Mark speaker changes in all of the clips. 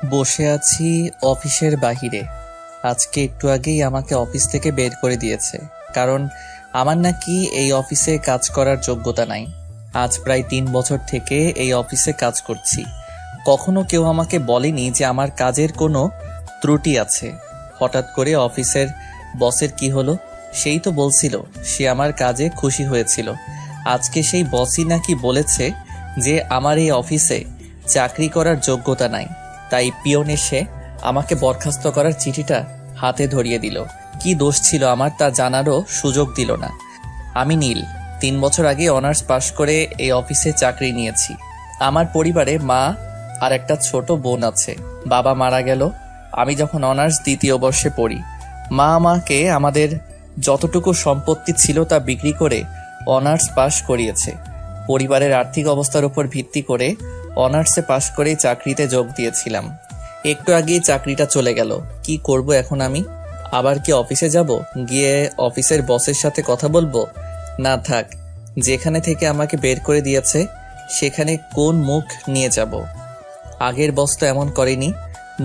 Speaker 1: বসে আছি অফিসের বাহিরে। আজকে একটু আগেই আমাকে অফিস থেকে বের করে দিয়েছে, কারণ আমার নাকি এই অফিসে কাজ করার যোগ্যতা নাই। আজ প্রায় 3 বছর থেকে এই অফিসে কাজ করছি। কখনো কেউ আমাকে বলেনি যে আমার কাজের কোনো ত্রুটি আছে। হঠাৎ করে অফিসের বসের কি হলো, সেই তো বলছিল সে আমার কাজে খুশি হয়েছিল। আজকে সেই বসই নাকি বলেছে যে আমার এই অফিসে চাকরি করার যোগ্যতা নাই। তাই পিয়ন এসে আমাকে বরখাস্ত করার চিঠিটা হাতে ধরিয়ে দিল। কি দোষ ছিল আমার তা জানারও সুযোগ দিল না। আমি নীল, 3 বছর আগে অনার্স পাশ করে এই অফিসে চাকরি নিয়েছি। আমার পরিবারে মা আর একটা ছোট বোন আছে। বাবা মারা গেল আমি যখন অনার্স 2য় বর্ষে পড়ি। মা আমাকে আমাদের যতটুকু সম্পত্তি ছিল তা বিক্রি করে অনার্স পাশ করিয়েছে। পরিবারের আর্থিক অবস্থার উপর ভিত্তি করে অনার্সে পাশ করেই চাকরিতে যোগ দিয়েছিলাম। একটু আগেই চাকরিটা চলে গেল। কি করব এখন আমি? আবার কি অফিসে যাব, গিয়ে অফিসের বসের সাথে কথা বলবো? না থাক, যেখানে থেকে আমাকে বের করে দিয়েছে সেখানে কোন মুখ নিয়ে যাব? আগের বস তো এমন করেনি।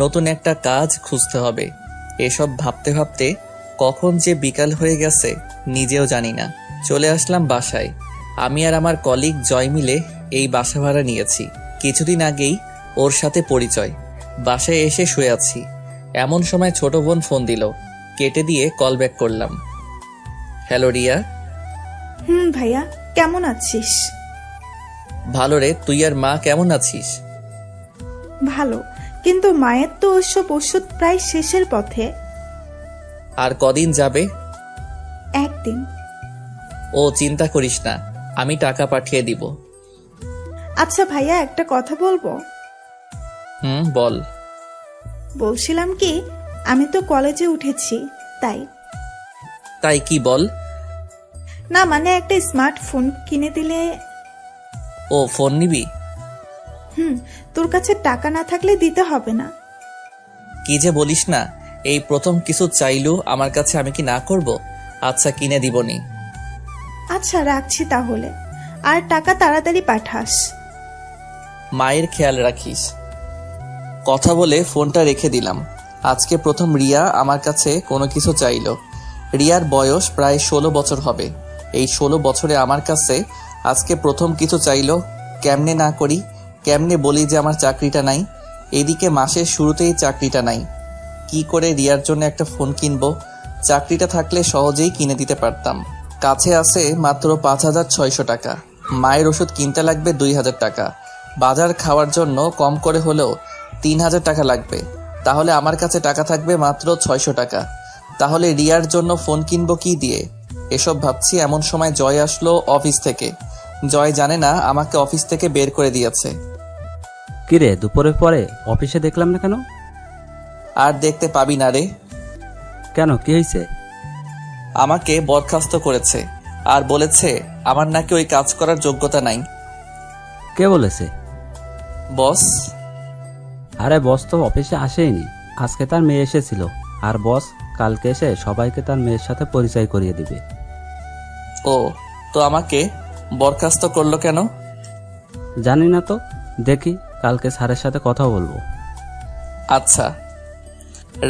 Speaker 1: নতুন একটা কাজ খুঁজতে হবে। এসব ভাবতে ভাবতে কখন যে বিকাল হয়ে গেছে নিজেও জানি না। চলে আসলাম বাসায়। আমি আর আমার কলিগ জয় মিলে এই বাসা ভাড়া নিয়েছি। কিছুদিন আগেই ওর সাথে পরিচয়। বাসায় এসে শুয়ে আছি, এমন সময় ছোট বোন ফোন দিল। কেটে দিয়ে কল ব্যাক করলাম। হ্যালো রিয়া।
Speaker 2: ভাইয়া, কেমন আছিস?
Speaker 1: ভালো রে, তুই আর মা কেমন আছিস?
Speaker 2: ভালো, কিন্তু মায়ের তো ওসব ওষুধ প্রায় শেষের পথে।
Speaker 1: আর কদিন যাবে?
Speaker 2: একদিন।
Speaker 1: ও চিন্তা করিস না, আমি টাকা পাঠিয়ে দিব।
Speaker 2: আচ্ছা ভাইয়া, একটা কথা বলবো?
Speaker 1: বল।
Speaker 2: বলছিলাম কি, আমি তো কলেজে উঠেছি, তাই।
Speaker 1: তাই কি বল?
Speaker 2: না মানে একটা স্মার্টফোন কিনে দিলে।
Speaker 1: ও ফোন নিবি?
Speaker 2: তোর কাছে টাকা না থাকলে দিতে হবে না।
Speaker 1: কি যে বলিস না, এই প্রথম কিছু চাইলু আমার কাছে, আমি কি না করব? আচ্ছা কিনে দিবনি।
Speaker 2: আচ্ছা রাখছি তাহলে, আর টাকা তাড়াতাড়ি পাঠাস।
Speaker 1: মায়ের খেয়াল রাখিস। কথা বলে ফোনটা রেখে দিলাম। আজকে প্রথম রিয়া আমার কাছে কোনো কিছু চাইলো। রিয়ার বয়স প্রায় 16 বছর হবে। এই 16 বছরে আমার কাছে আজকে প্রথম কিছু চাইলো। কেমনে না করি, কেমনে বলি যে আমার চাকরিটা নাই? এদিকে মাসের শুরুতেই চাকরিটা নাই। কি করে রিয়ার জন্য একটা ফোন কিনবো? চাকরিটা থাকলে সহজেই কিনে দিতে পারতাম। কাছে আছে মাত্র 5,600 টাকা। মায়ের ওষুধ কিনতে লাগবে 2,000 টাকা। বাজার খাওয়ার জন্য কম করে হলেও 3,000 টাকা লাগবে। তাহলে আমার কাছে টাকা থাকবে মাত্র 600 টাকা। তাহলে রিয়ার জন্য ফোন কিনবো কি দিয়ে? এসব ভাবছি এমন সময় জয় আসলো অফিস থেকে। জয় জানে না আমাকে অফিস থেকে বের করে দিয়েছে।
Speaker 3: কিরে, দুপুরের পরে অফিসে দেখলাম না কেন?
Speaker 1: আর দেখতে পাবি না রে।
Speaker 3: কেন, কি হয়েছে?
Speaker 1: আমাকে বরখাস্ত করেছে আর বলেছে আমার নাকি ওই কাজ করার যোগ্যতা নাই।
Speaker 3: কে বলেছে?
Speaker 1: বস।
Speaker 3: আরে বস তো অফিসে আসেইনি, আজকে তার মেয়ে এসেছিল। আর বস কালকে এসে সবাইকে তার মেয়ের সাথে পরিচয় করিয়ে দিবে।
Speaker 1: ও, তো আমাকে বরখাস্ত করলো কেন?
Speaker 3: জানি না তো, দেখি কালকে স্যারের সাথে কথা বলবো।
Speaker 1: আচ্ছা।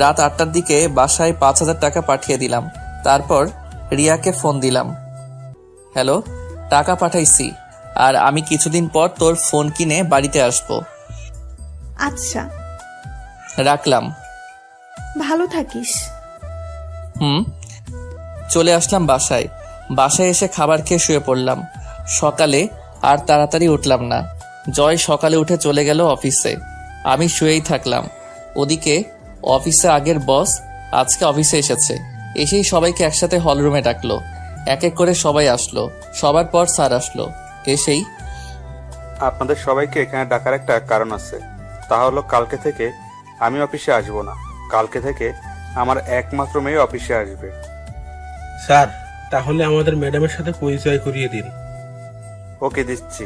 Speaker 1: রাত 8টার দিকে বাসায় 5,000 টাকা পাঠিয়ে দিলাম। তারপর রিয়াকে ফোন দিলাম। হ্যালো, টাকা পাঠাইছি, আর আমি কিছুদিন পর তোর ফোন কিনে বাড়িতে আসবো।
Speaker 2: আচ্ছা,
Speaker 1: রাখলাম।
Speaker 2: ভালো থাকিস।
Speaker 1: চলে আসলাম বাসায়। বাসায় এসে খাবার খেয়ে শুয়ে পড়লাম। সকালে আর তাড়াতাড়ি উঠলাম না। জয় সকালে উঠে চলে গেল অফিসে। আমি শুয়েই থাকলাম। ওদিকে অফিসে আগের বস আজকে অফিসে এসেছে। এসেই সবাইকে একসাথে হলরুমে ডাকলো। এক এক করে সবাই আসলো। সবার পর স্যার আসলো। এসেই
Speaker 4: আপনাদের সবাইকে এখানে ডাকার একটা কারণ আছে। তা হলো কালকে থেকে আমি অফিসে আসবো না। কালকে থেকে আমার একমাত্র মেয়ে অফিসে আসবে।
Speaker 5: স্যার, তাহলে আমাদের ম্যাডামের সাথে পরিচয় করিয়ে দিন।
Speaker 4: ওকে, দিচ্ছি।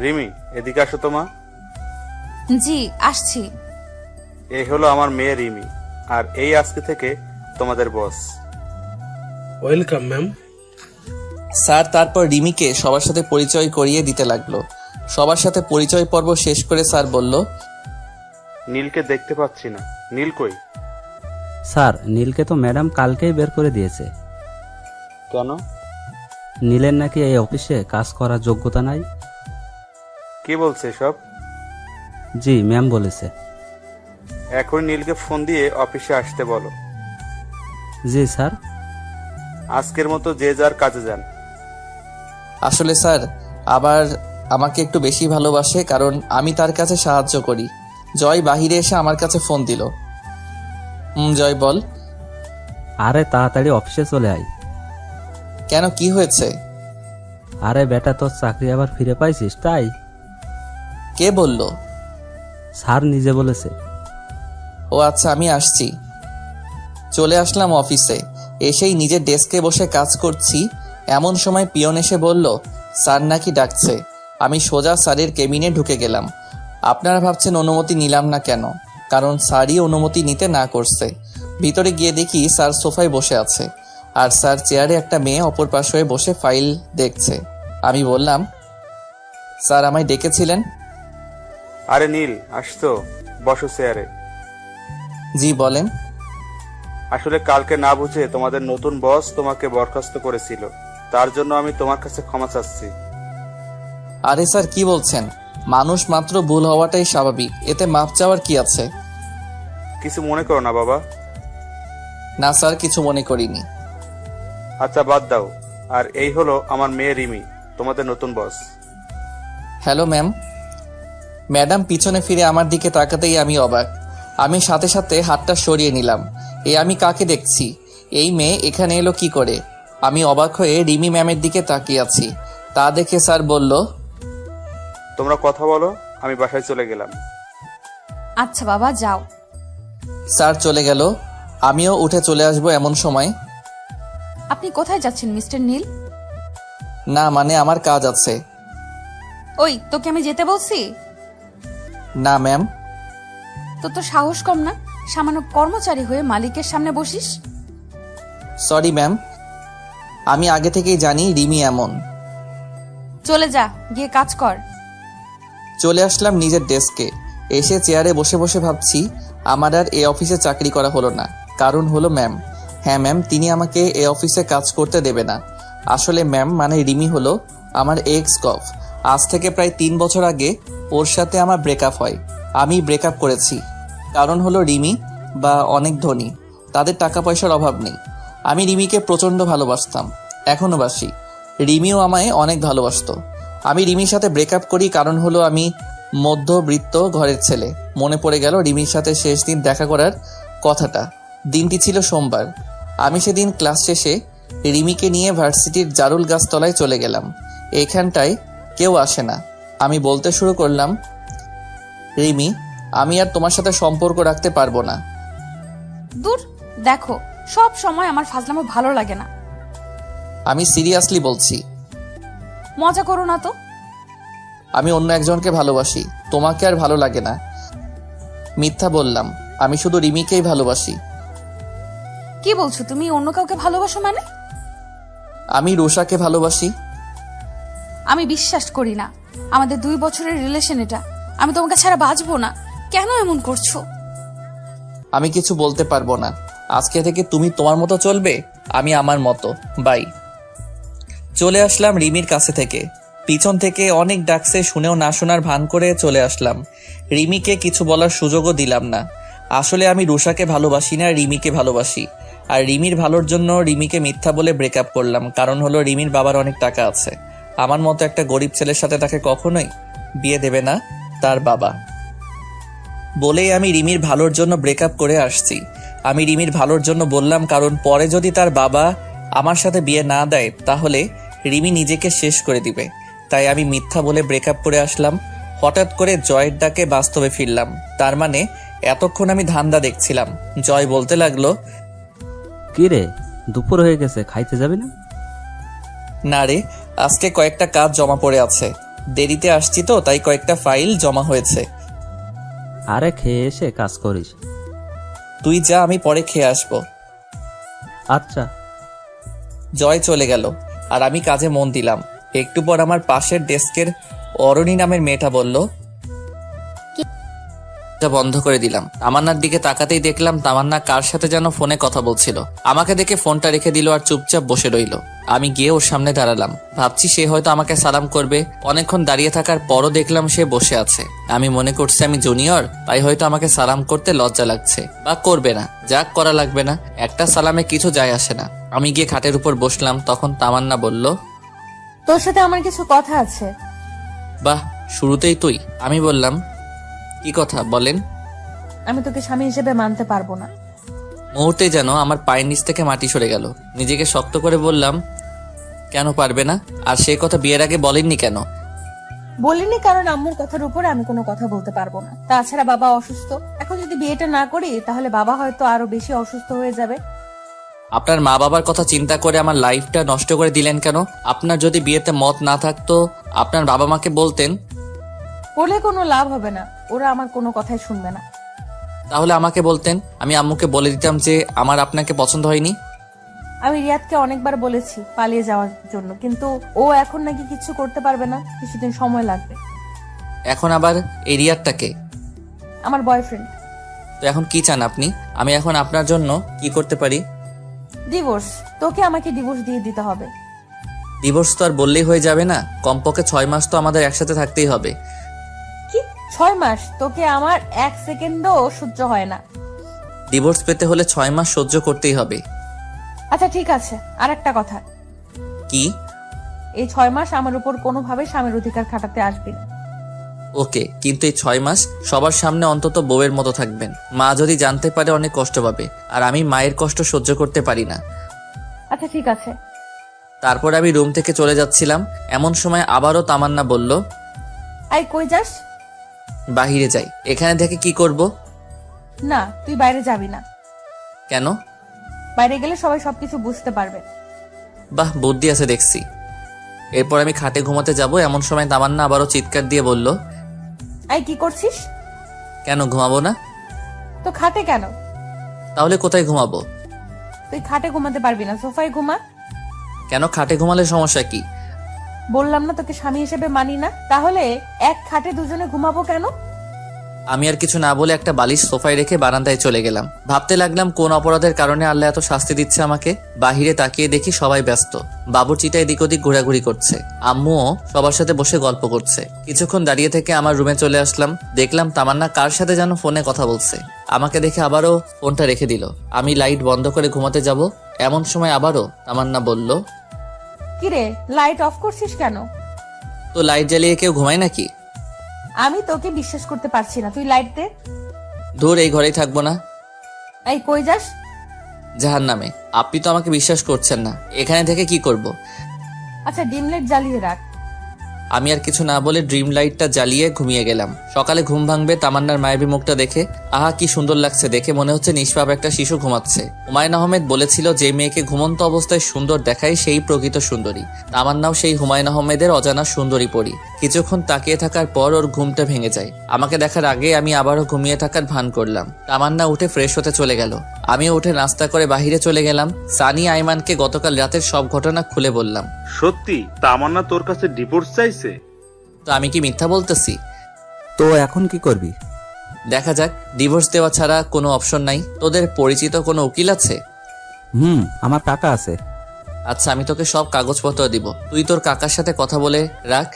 Speaker 4: রিমি, এদিকে আসো তো মা।
Speaker 6: জি আসছি।
Speaker 4: এই হলো আমার মেয়ে রিমি, আর এই আজকে থেকে তোমাদের বস।
Speaker 5: Welcome ma'am.
Speaker 1: স্যার তারপর রিমিকে সবার সাথে পরিচয় করিয়ে দিতে লাগলো। সবার সাথে পরিচয় পর্ব শেষ করে স্যার বলল,
Speaker 4: নীলকে দেখতে পাচ্ছি না। নীল কই?
Speaker 3: স্যার, নীলকে তো ম্যাডাম কালকেই বের করে দিয়েছে।
Speaker 4: কেন?
Speaker 3: নীলের নাকি এই অফিসে কাজ করার যোগ্যতা নাই।
Speaker 4: কে বলছে সব?
Speaker 3: জি, ম্যাম বলেছে।
Speaker 4: এখন নীলকে ফোন দিয়ে অফিসে আসতে বলো।
Speaker 3: জি স্যার।
Speaker 4: আজকের মতো যে যার কাজে যান।
Speaker 1: আসলে স্যার আবার আমাকে একটু বেশি ভালোবাসে, কারণ আমি তার কাছে সাহায্য করি। জয় বাহিরে এসে আমার কাছে ফোন দিল। জয় বল।
Speaker 3: আরে তাড়াতাড়ি অফিসে চলে আয়।
Speaker 1: কেন, কি হয়েছে?
Speaker 3: আরে বেটা, তোর চাকরি আবার ফিরে পাইছিস তাই।
Speaker 1: কে বলল?
Speaker 3: স্যার নিজে বলেছে।
Speaker 1: ও আচ্ছা, আমি আসছি। চলে আসলাম অফিসে। এসেই নিজের ডেস্কে বসে কাজ করছি, এমন সময় পিয়ন এসে বলল স্যার নাকি ডাকছে। আমি সোজা স্যারের কেবিনে ঢুকে গেলাম। আপনারা ভাবছেন অনুমতি নিলাম না কেন? কারণ স্যারই অনুমতি নিতে না করছে। ভিতরে গিয়ে দেখি স্যার সোফায় বসে আছে, আর স্যার চেয়ারে একটা মেয়ে অপর পাশ হয়ে বসে ফাইল দেখছে। আমি বললাম, স্যার আমায় ডেকেছিলেন?
Speaker 4: আরে নীল, আসতো, বসো চেয়ারে।
Speaker 1: জি বলেন।
Speaker 4: আসলে কালকে না বুঝে তোমাদের নতুন বস তোমাকে বরখাস্ত করেছিল, তার জন্য আমি তোমার কাছে ক্ষমা চাচ্ছি।
Speaker 1: আরে স্যার কি বলছেন? মানুষ মাত্র ভুল হওয়াটাই স্বাভাবিক, এতে মাপ চাওয়ার কি আছে?
Speaker 4: কিছু মনে করো না বাবা।
Speaker 1: না স্যার, কিছু মনে করিনি।
Speaker 4: আচ্ছা বাদ দাও। আর এই হলো আমার মেয়ে রিমি, তোমাদের নতুন বস।
Speaker 1: Hello ma'am. ম্যাডাম পিছনে ফিরে আমার দিকে তাকাতেই আমি অবাক। আমি সাথে সাথে হাতটা সরিয়ে নিলাম। আমি কাকে দেখছি? এই মেয়ে এখানে এলো কি করে? আমি অবাক হয়ে রিমি ম্যামের দিকে তাকিয়ে আছি। তা দেখে স্যার বলল,
Speaker 4: তোমরা কথা বলো, আমি বাসায় চলে গেলাম।
Speaker 6: আচ্ছা বাবা, যাও।
Speaker 1: স্যার চলে গেল। আমিও উঠে চলে আসবো এমন সময়।
Speaker 6: আপনি কোথায় যাচ্ছেন মিস্টার নীল?
Speaker 1: না মানে আমার কাজ আছে।
Speaker 6: ওই, তোকে আমি যেতে বলছি?
Speaker 1: না ম্যাম।
Speaker 6: তোর তো সাহস কম না, সামান্য কর্মচারী হয়ে মালিকের সামনে বসিস।
Speaker 1: সরি ম্যাম, আমি আগে থেকেই জানি রিমি এমন।
Speaker 6: চলে যা, গিয়ে কাজ কর।
Speaker 1: চলে আসলাম নিজের ডেস্কে। এসে চেয়ারে বসে বসে ভাবছি আমার আর এ অফিসে চাকরি করা হলো না। কারণ হলো ম্যাম। হ্যাঁ ম্যাম, তিনি আমাকে এ অফিসে কাজ করতে দেবে না। আসলে ম্যাম মানে রিমি হলো আমার এক্স কফ। আজ থেকে প্রায় 3 বছর আগে ওর সাথে আমার ব্রেকআপ হয়। আমি ব্রেকআপ করেছি, কারণ হলো রিমি বা অনেক ধনী, তাদের টাকা পয়সার অভাব নেই। আমি রিমিকে প্রচণ্ড ভালোবাসতাম, এখনও বাসি। রিমিও আমায় অনেক ভালোবাসতো। আমি রিমির সাথে ব্রেকআপ করি, কারণ হলো আমি মধ্যবিত্ত ঘরের ছেলে। মনে পড়ে গেল রিমির সাথে শেষ দিন দেখা করার কথাটা। দিনটি ছিল সোমবার। আমি সেদিন ক্লাস শেষে রিমিকে নিয়ে ভার্সিটির জারুল গাছতলায় চলে গেলাম। এইখানটায় কেউ আসে না। আমি বলতে শুরু করলাম, রিমি, আমি আর তোমার সাথে সম্পর্ক রাখতে পারবো না।
Speaker 6: দূর, দেখো, সব সময় আমার ফাজলামো ভালো লাগে না।
Speaker 1: আমি সিরিয়াসলি বলছি।
Speaker 6: মজা করো না তো।
Speaker 1: আমি অন্য একজনকে ভালোবাসি, তোমাকে আর ভালো লাগে না। মিথ্যা বললাম, আমি শুধু রিমিকেই ভালোবাসি।
Speaker 6: কি বলছো তুমি? অন্য কাউকে ভালোবাসো মানে?
Speaker 1: আমি রুষাকে ভালোবাসি।
Speaker 6: আমি বিশ্বাস করি না। আমাদের 2 বছরের রিলেশন এটা। আমি তোমাকে ছাড়া বাঁচবো না। কেন এমন করছো?
Speaker 1: আমি কিছু বলতে পারবো না। আজকে থেকে তুমি তোমার মতো চলবে, আমি আমার মতো। বাই। চলে আসলাম রিমির কাছে থেকে। পিছন থেকে অনেক ডাকছে, শুনেও না শোনার ভান করে চলে আসলাম। রিমিকে কিছু বলার সুযোগও দিলাম না। আসলে আমি রুষাকে ভালোবাসি না, রিমিকে ভালোবাসি। আর রিমির ভালোর জন্য রিমিকে মিথ্যা বলে ব্রেকআপ করলাম। কারণ হলো রিমির বাবার অনেক টাকা আছে। আমার মতো একটা গরিব ছেলের সাথে তাকে কখনোই বিয়ে দেবে না তার বাবা। বলেই আমি রিমির ভালোর জন্য ব্রেকআপ করে আসছি। আমি রিমির ভালোর জন্য বললাম, কারণ পরে যদি তার বাবা আমার সাথে বিয়ে না দেয় তাহলে রিমি নিজেকে শেষ করে দিবে। তাই আমি মিথ্যা বলে ব্রেকআপ করে আসলাম। হঠাৎ করে জয়ের ডাকে বাস্তবে ফিরলাম। তার মানে এতক্ষণ আমি ধান্দা দেখছিলাম। জয় বলতে লাগলো,
Speaker 3: কি রে, দুপুর হয়ে গেছে, খাইতে যাবি না?
Speaker 1: না রে, আজকে কয়েকটা কাজ জমা পড়ে আছে। দেরিতে আসছি তো, তাই কয়েকটা ফাইল জমা হয়েছে।
Speaker 3: আরে খেয়ে এসে কাজ করিস।
Speaker 1: তুই যা, আমি পরে খেয়ে আসবো।
Speaker 3: আচ্ছা।
Speaker 1: জয় চলে গেল আর আমি কাজে মন দিলাম। একটু পর আমার পাশের ডেস্কের অরণি নামের মেয়েটা বলল, বন্ধ করে দিলাম। তামান্নার দিকে তাকাতেই দেখলাম তামান্না কার সাথে যেন ফোনে কথা বলছিল। আমাকে দেখে ফোনটা রেখে দিল আর চুপচাপ বসে রইল। আমি গিয়ে ওর সামনে দাঁড়ালাম, ভাবছি সে হয়তো আমাকে সালাম করবে। অনেকক্ষণ দাঁড়িয়ে থাকার পরও দেখলাম সে বসে আছে। আমি মনে করছি আমি জুনিয়র, তাই হয়তো আমাকে সালাম করতে লজ্জা লাগছে বা করবে না। যাক, করা লাগবে না, একটা সালামে কিছু যায় আসে না। আমি গিয়ে খাটের উপর বসলাম, তখন তামান্না বলল,
Speaker 6: তোর সাথে আমার কিছু কথা আছে।
Speaker 1: বাহ, শুরুতেই তুই? আমি বললাম, কি কথা বলেন।
Speaker 6: আমি তোকে স্বামী হিসেবে মানতে পারবো না।
Speaker 1: মুহূর্তে যেন আমার পায়ের নিচ থেকে মাটি সরে গেল। নিজেকে শক্ত করে বললাম, কেন পারবে না? আর সেই কথা বিয়ের আগে বলেননি কেন?
Speaker 6: বলিনি কারণ আম্মুর কথার উপরে আমি কোনো কথা বলতে পারবো না। তাছাড়া বাবা অসুস্থ, এখন যদি বিয়েটা না করি তাহলে বাবা হয়তো আরো বেশি অসুস্থ হয়ে যাবে।
Speaker 1: আপনার মা বাবার কথা চিন্তা করে আমার লাইফটা নষ্ট করে দিলেন কেন? আপনার যদি বিয়েতে মত না থাকতো আপনার বাবা মাকে বলতেন।
Speaker 6: বলে কোনো লাভ হবে না, ওরা আমার কোনো কথাই শুনবে না।
Speaker 1: তাহলে আমাকে বলতেন, আমি আম্মুকে বলে দিতাম যে আমার আপনাকে পছন্দ হয়নি।
Speaker 6: আমি রিয়াদকে অনেকবার বলেছি পালিয়ে যাওয়ার জন্য, কিন্তু ও এখন নাকি কিছু করতে পারবে না, কিছুদিন সময় লাগবে।
Speaker 1: এখন আবার এই রিয়ারটাকে?
Speaker 6: আমার বয়ফ্রেন্ড।
Speaker 1: তো এখন কি চান আপনি? আমি এখন আপনার জন্য কি করতে পারি?
Speaker 6: ডিভোর্স। তোকে আমাকে ডিভোর্স দিয়ে দিতে হবে।
Speaker 1: ডিভোর্স তো আর বললেই হয়ে যাবে না, কমপক্ষে 6 মাস তো আমাদের একসাথে থাকতেই হবে।
Speaker 6: কি 6 মাস? তোকে আমার 1 সেকেন্ডও সহ্য হয় না।
Speaker 1: ডিভোর্স পেতে হলে 6 মাস সহ্য করতেই হবে।
Speaker 6: আচ্ছা ঠিক আছে, আর একটা কথা,
Speaker 1: কি?
Speaker 6: এই 6 মাস আমার উপর কোনোভাবে স্বামীর অধিকার খাটাতে আসবি না।
Speaker 1: ওকে, কিন্তু এই 6 মাস সবার সামনে অন্তত বউয়ের মতো থাকবেন। মা যদি জানতে পারে অনেক কষ্ট পাবে, আর আমি মায়ের কষ্ট সহ্য করতে পারি না।
Speaker 6: আচ্ছা ঠিক আছে।
Speaker 1: তারপর আমি রুম থেকে চলে যাচ্ছিলাম, এমন সময় আবারও তামান্না বলল,
Speaker 6: আই কই যাস?
Speaker 1: বাহিরে যাই। এখানে থেকে কি করব?
Speaker 6: না, তুই বাইরে যাবি না।
Speaker 1: কেন?
Speaker 6: বাইরে গেলে সবাই সবকিছু বুঝতে পারবে।
Speaker 1: বাহ, বুদ্ধি আছে দেখছি। এরপর আমি খাটে ঘুমাতে যাব, এমন সময় তামান্না আবারও চিৎকার দিয়ে বলল,
Speaker 6: আই কি করছিস?
Speaker 1: কেন ঘুমাবো না?
Speaker 6: তো খাটে কেন?
Speaker 1: তাহলে কোথায় ঘুমাবো?
Speaker 6: তুই খাটে ঘুমাতে পারবি না, সোফায় ঘুমা।
Speaker 1: কেন, খাটে ঘুমালে সমস্যা কি?
Speaker 6: বললাম না তোকে স্বামী হিসেবে মানি না, তাহলে এক খাটে দুজনে ঘুমাবো কেন?
Speaker 1: আমি আর কিছু না বলে একটা বালিশ সোফায় রেখে বারান্দায় চলে গেলাম। ভাবতে লাগলাম কোন অপরাধের কারণে আল্লাহ এত শাস্তি দিচ্ছে আমাকে। বাহিরে তাকিয়ে দেখি সবাই ব্যস্ত, বাবুর্চিটা এদিক ওদিক ঘোরাঘুরি করছে, আম্মুও সবার সাথে বসে গল্প করছে। কিছুক্ষণ দাঁড়িয়ে থেকে আমার রুমে চলে আসলাম, দেখলাম তামান্না কার সাথে যেন ফোনে কথা বলছে। আমাকে দেখে আবারও ফোনটা রেখে দিল। আমি লাইট বন্ধ করে ঘুমাতে যাব, এমন সময় আবারও তামান্না বলল,
Speaker 6: কিরে, লাইট অফ করছিস কেন?
Speaker 1: তো লাইট জ্বালিয়ে কেউ ঘুমায় নাকি?
Speaker 6: আমি তোকে বিশ্বাস করতে পারছি না, তুই লাইট দে।
Speaker 1: ধুর, এই ঘরেই থাকবো না।
Speaker 6: এই কই যাস?
Speaker 1: জাহান্নামে। আপনি তো আমাকে বিশ্বাস করছেন না, এখানে থেকে কি করব?
Speaker 6: আচ্ছা ডিম লাইট জ্বালিয়ে রাখ।
Speaker 1: আমি আর কিছু না বলে ড্রিম লাইটটা জ্বালিয়ে ঘুমিয়ে গেলাম। সকালে ঘুম ভাঙবে তামান্নার মায়াবী মুখটা দেখে। আহা, কি সুন্দর লাগছে দেখে, মনে হচ্ছে নিষ্পাপ একটা শিশু ঘুমাচ্ছে। হুমায়ুন আহমেদ বলেছিল, যে মেয়েকে ঘুমন্ত অবস্থায় সুন্দর দেখায় সেই প্রকৃত সুন্দরী। তামান্নাও সেই হুমায়ুন আহমেদের অজানা সুন্দরী পরী। কিছুক্ষণ তাকিয়ে থাকার পর ওর ঘুমটা ভেঙে যায়। আমাকে দেখার আগে আমি আবারও ঘুমিয়ে থাকার ভান করলাম। তামান্না উঠে ফ্রেশ হতে চলে গেল, আমিও উঠে নাস্তা করে বাহিরে চলে গেলাম। সানি আইমানকে গতকাল রাতের সব ঘটনা খুলে বললাম।
Speaker 4: সত্যি তামান্না তোর কাছে ডিভোর্স চাইছে?
Speaker 1: তো আমি কি মিথ্যা বলতেছি?
Speaker 3: তো এখন কি করবি?
Speaker 1: দেখা যাক, ডিভোর্স দেওয়া ছাড়া কোনো অপশন নাই। তোদের পরিচিত কোনো উকিল আছে?
Speaker 3: আমার কাকা আছে।
Speaker 1: আচ্ছা, আমি তোকে সব কাগজপত্র দিব, তুই তোর কাকার সাথে কথা বলে রাখ।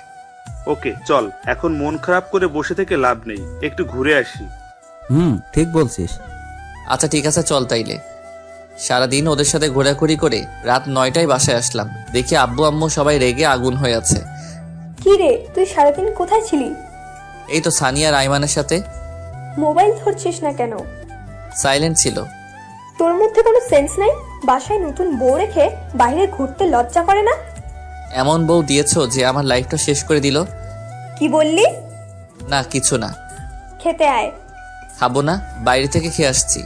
Speaker 4: ওকে চল, এখন মন খারাপ করে বসে থেকে লাভ নেই, একটু ঘুরে আসি।
Speaker 3: ঠিক বলছিস।
Speaker 1: আচ্ছা ঠিক আছে, চল তাইলে। সারাদিন ওদের সাথে ঘোরাঘুরি করে রাত 9টায় বাসায় আসলাম। দেখি আব্বু আম্মু সবাই রেগে আগুন হয়ে আছে।
Speaker 7: কি রে, তুই সারাদিন কোথায় ছিলি?
Speaker 1: এই তো সানিয়া আর আইমানের সাথে।
Speaker 7: মোবাইল ধরছিস না কেন?
Speaker 1: সাইলেন্ট ছিল।
Speaker 7: তোর মধ্যে কোনো সেন্স নাই? বাসায় নতুন বউ রেখে বাইরে ঘুরতে লজ্জা করে না?
Speaker 1: এমন বউ দিয়েছো যে আমার লাইফটা শেষ করে দিল।
Speaker 7: কি বললি?
Speaker 1: না কিছু না।
Speaker 7: খেতে আয়।
Speaker 1: খাবো না, বাইরে থেকে খেয়ে আসছি।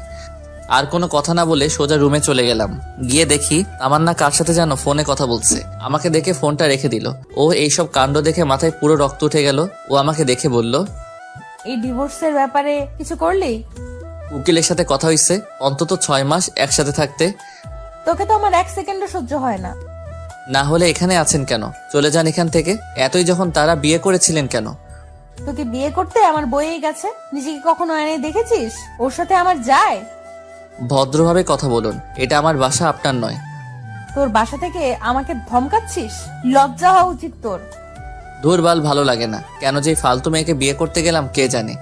Speaker 1: আর কোনো কথা না বলে সোজা রুমে চলে গেলাম। গিয়ে দেখি তামান্না কার সাথে যেন ফোনে কথা বলছে। আমাকে দেখে ফোনটা রেখে দিল। ও এইসব কাণ্ড দেখে মাথায় পুরো রক্ত উঠে গেল। ও আমাকে দেখে বলল,
Speaker 6: এই ডিভোর্সের ব্যাপারে কিছু করলি?
Speaker 1: উকিলের সাথে কথা হইছে, অন্তত 6 মাস একসাথে থাকতে।
Speaker 6: তোকে তো আমার 1 সেকেন্ডও সহ্য হয় না।
Speaker 1: না হলে এখানে আছেন কেন? চলে যান এখান থেকে। এতই যখন তারা বিয়ে করেছিলেন কেন?
Speaker 6: তোকে বিয়ে করতে আমার বইয়ে গেছে। নিজেকে কখনো আয়নায় দেখেছিস? ওর সাথে আমার যায়?
Speaker 1: ভদ্রভাবে কথা বলুন, এটা আমার বাসা, আপনার নয়।
Speaker 6: তোর বাসা থেকে আমাকে ধমকাচ্ছিস? লজ্জা হওয়া উচিত তোর।
Speaker 1: ধুরবাল, ভালো লাগে না। কেন যে এই ফালতু মেয়েকে বিয়ে করতে গেলাম কে জানে।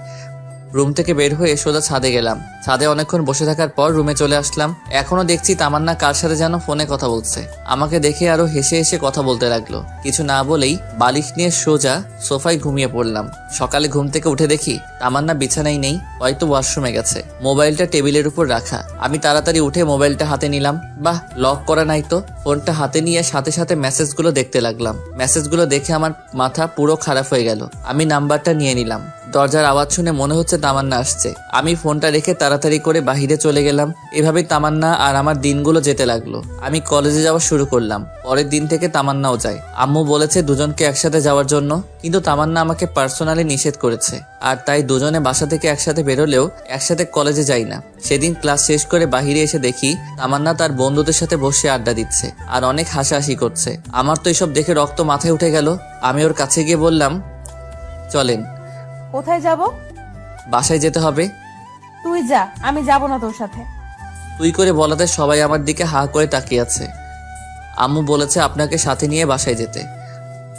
Speaker 1: রুম থেকে বের হয়ে সোজা ছাদে গেলাম। ছাদে অনেকক্ষণ বসে থাকার পর রুমে চলে আসলাম। এখনো দেখছি তামান্না কার সাথে যেন ফোনে কথা বলছে। আমাকে দেখে আরো হেসে হেসে কথা বলতে লাগলো। কিছু না বলেই বালিশ নিয়ে সোজা সোফায় ঘুমিয়ে পড়লাম। সকালে ঘুম থেকে উঠে দেখি তামান্না বিছানায় নেই, হয়তো ওয়াশরুমে গেছে। মোবাইলটা টেবিলের উপর রাখা। আমি তাড়াতাড়ি উঠে মোবাইলটা হাতে নিলাম। বাহ, লক করা নাই তো। ফোনটা হাতে নিয়ে সাথে সাথে মেসেজগুলো দেখতে লাগলাম। মেসেজগুলো দেখে আমার মাথা পুরো খারাপ হয়ে গেল। আমি নাম্বারটা নিয়ে নিলাম। দরজার আওয়াজ শুনে মনে হচ্ছে তামান্না আসছে। আমি ফোনটা রেখে তাড়াতাড়ি করে বাহিরে চলে গেলাম। এভাবেই তামান্না আর আমার দিনগুলো যেতে লাগলো। আমি কলেজে যাওয়া শুরু করলাম। পরের দিন থেকে তামান্নাও যায়। আম্মু বলেছে দুজনকে একসাথে যাওয়ার জন্য, কিন্তু তামান্না আমাকে পার্সোনালি নিষেধ করেছে। আর তাই দুজনে বাসা থেকে একসাথে বেরোলেও একসাথে কলেজে যাই না। সেদিন ক্লাস শেষ করে বাহিরে এসে দেখি তামান্না তার বন্ধুদের সাথে বসে আড্ডা দিচ্ছে আর অনেক হাসাহাসি করছে। আমার তো এসব দেখে রক্ত মাথায় উঠে গেল। আমি ওর কাছে গিয়ে বললাম, চলেন।
Speaker 6: কোথায় যাব?
Speaker 1: বাসায় যেতে হবে।
Speaker 6: তুই যা, আমি যাব না তোর সাথে।
Speaker 1: তুই করে বলাতে সবাই আমার দিকে হা করে তাকিয়ে আছে। আম্মু বলেছে আপনাকে সাথে নিয়ে বাসায় যেতে।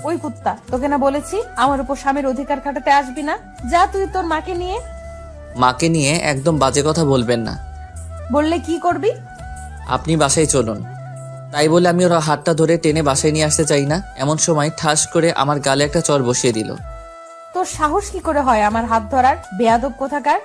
Speaker 6: ওই কুত্তা, তোকে না বলেছি আমার উপর স্বামীর অধিকার খাটাতে আসবি না? যা তুই তোর মাকে নিয়ে।
Speaker 1: মাকে নিয়ে একদম বাজে কথা বলবেন না।
Speaker 6: বললে কি করবি?
Speaker 1: আপনি বাসায় চলুন। তাই বলে আমি ওর হাতটা ধরে টেনে বাসায় নিয়ে আসতে চাই না। এমন সময় ঠাস করে আমার গালে একটা চড় বসিয়ে দিল।
Speaker 6: তোর সাহস কি করে হয় আমার হাত ধরার? বেয়াদব কোথাকার।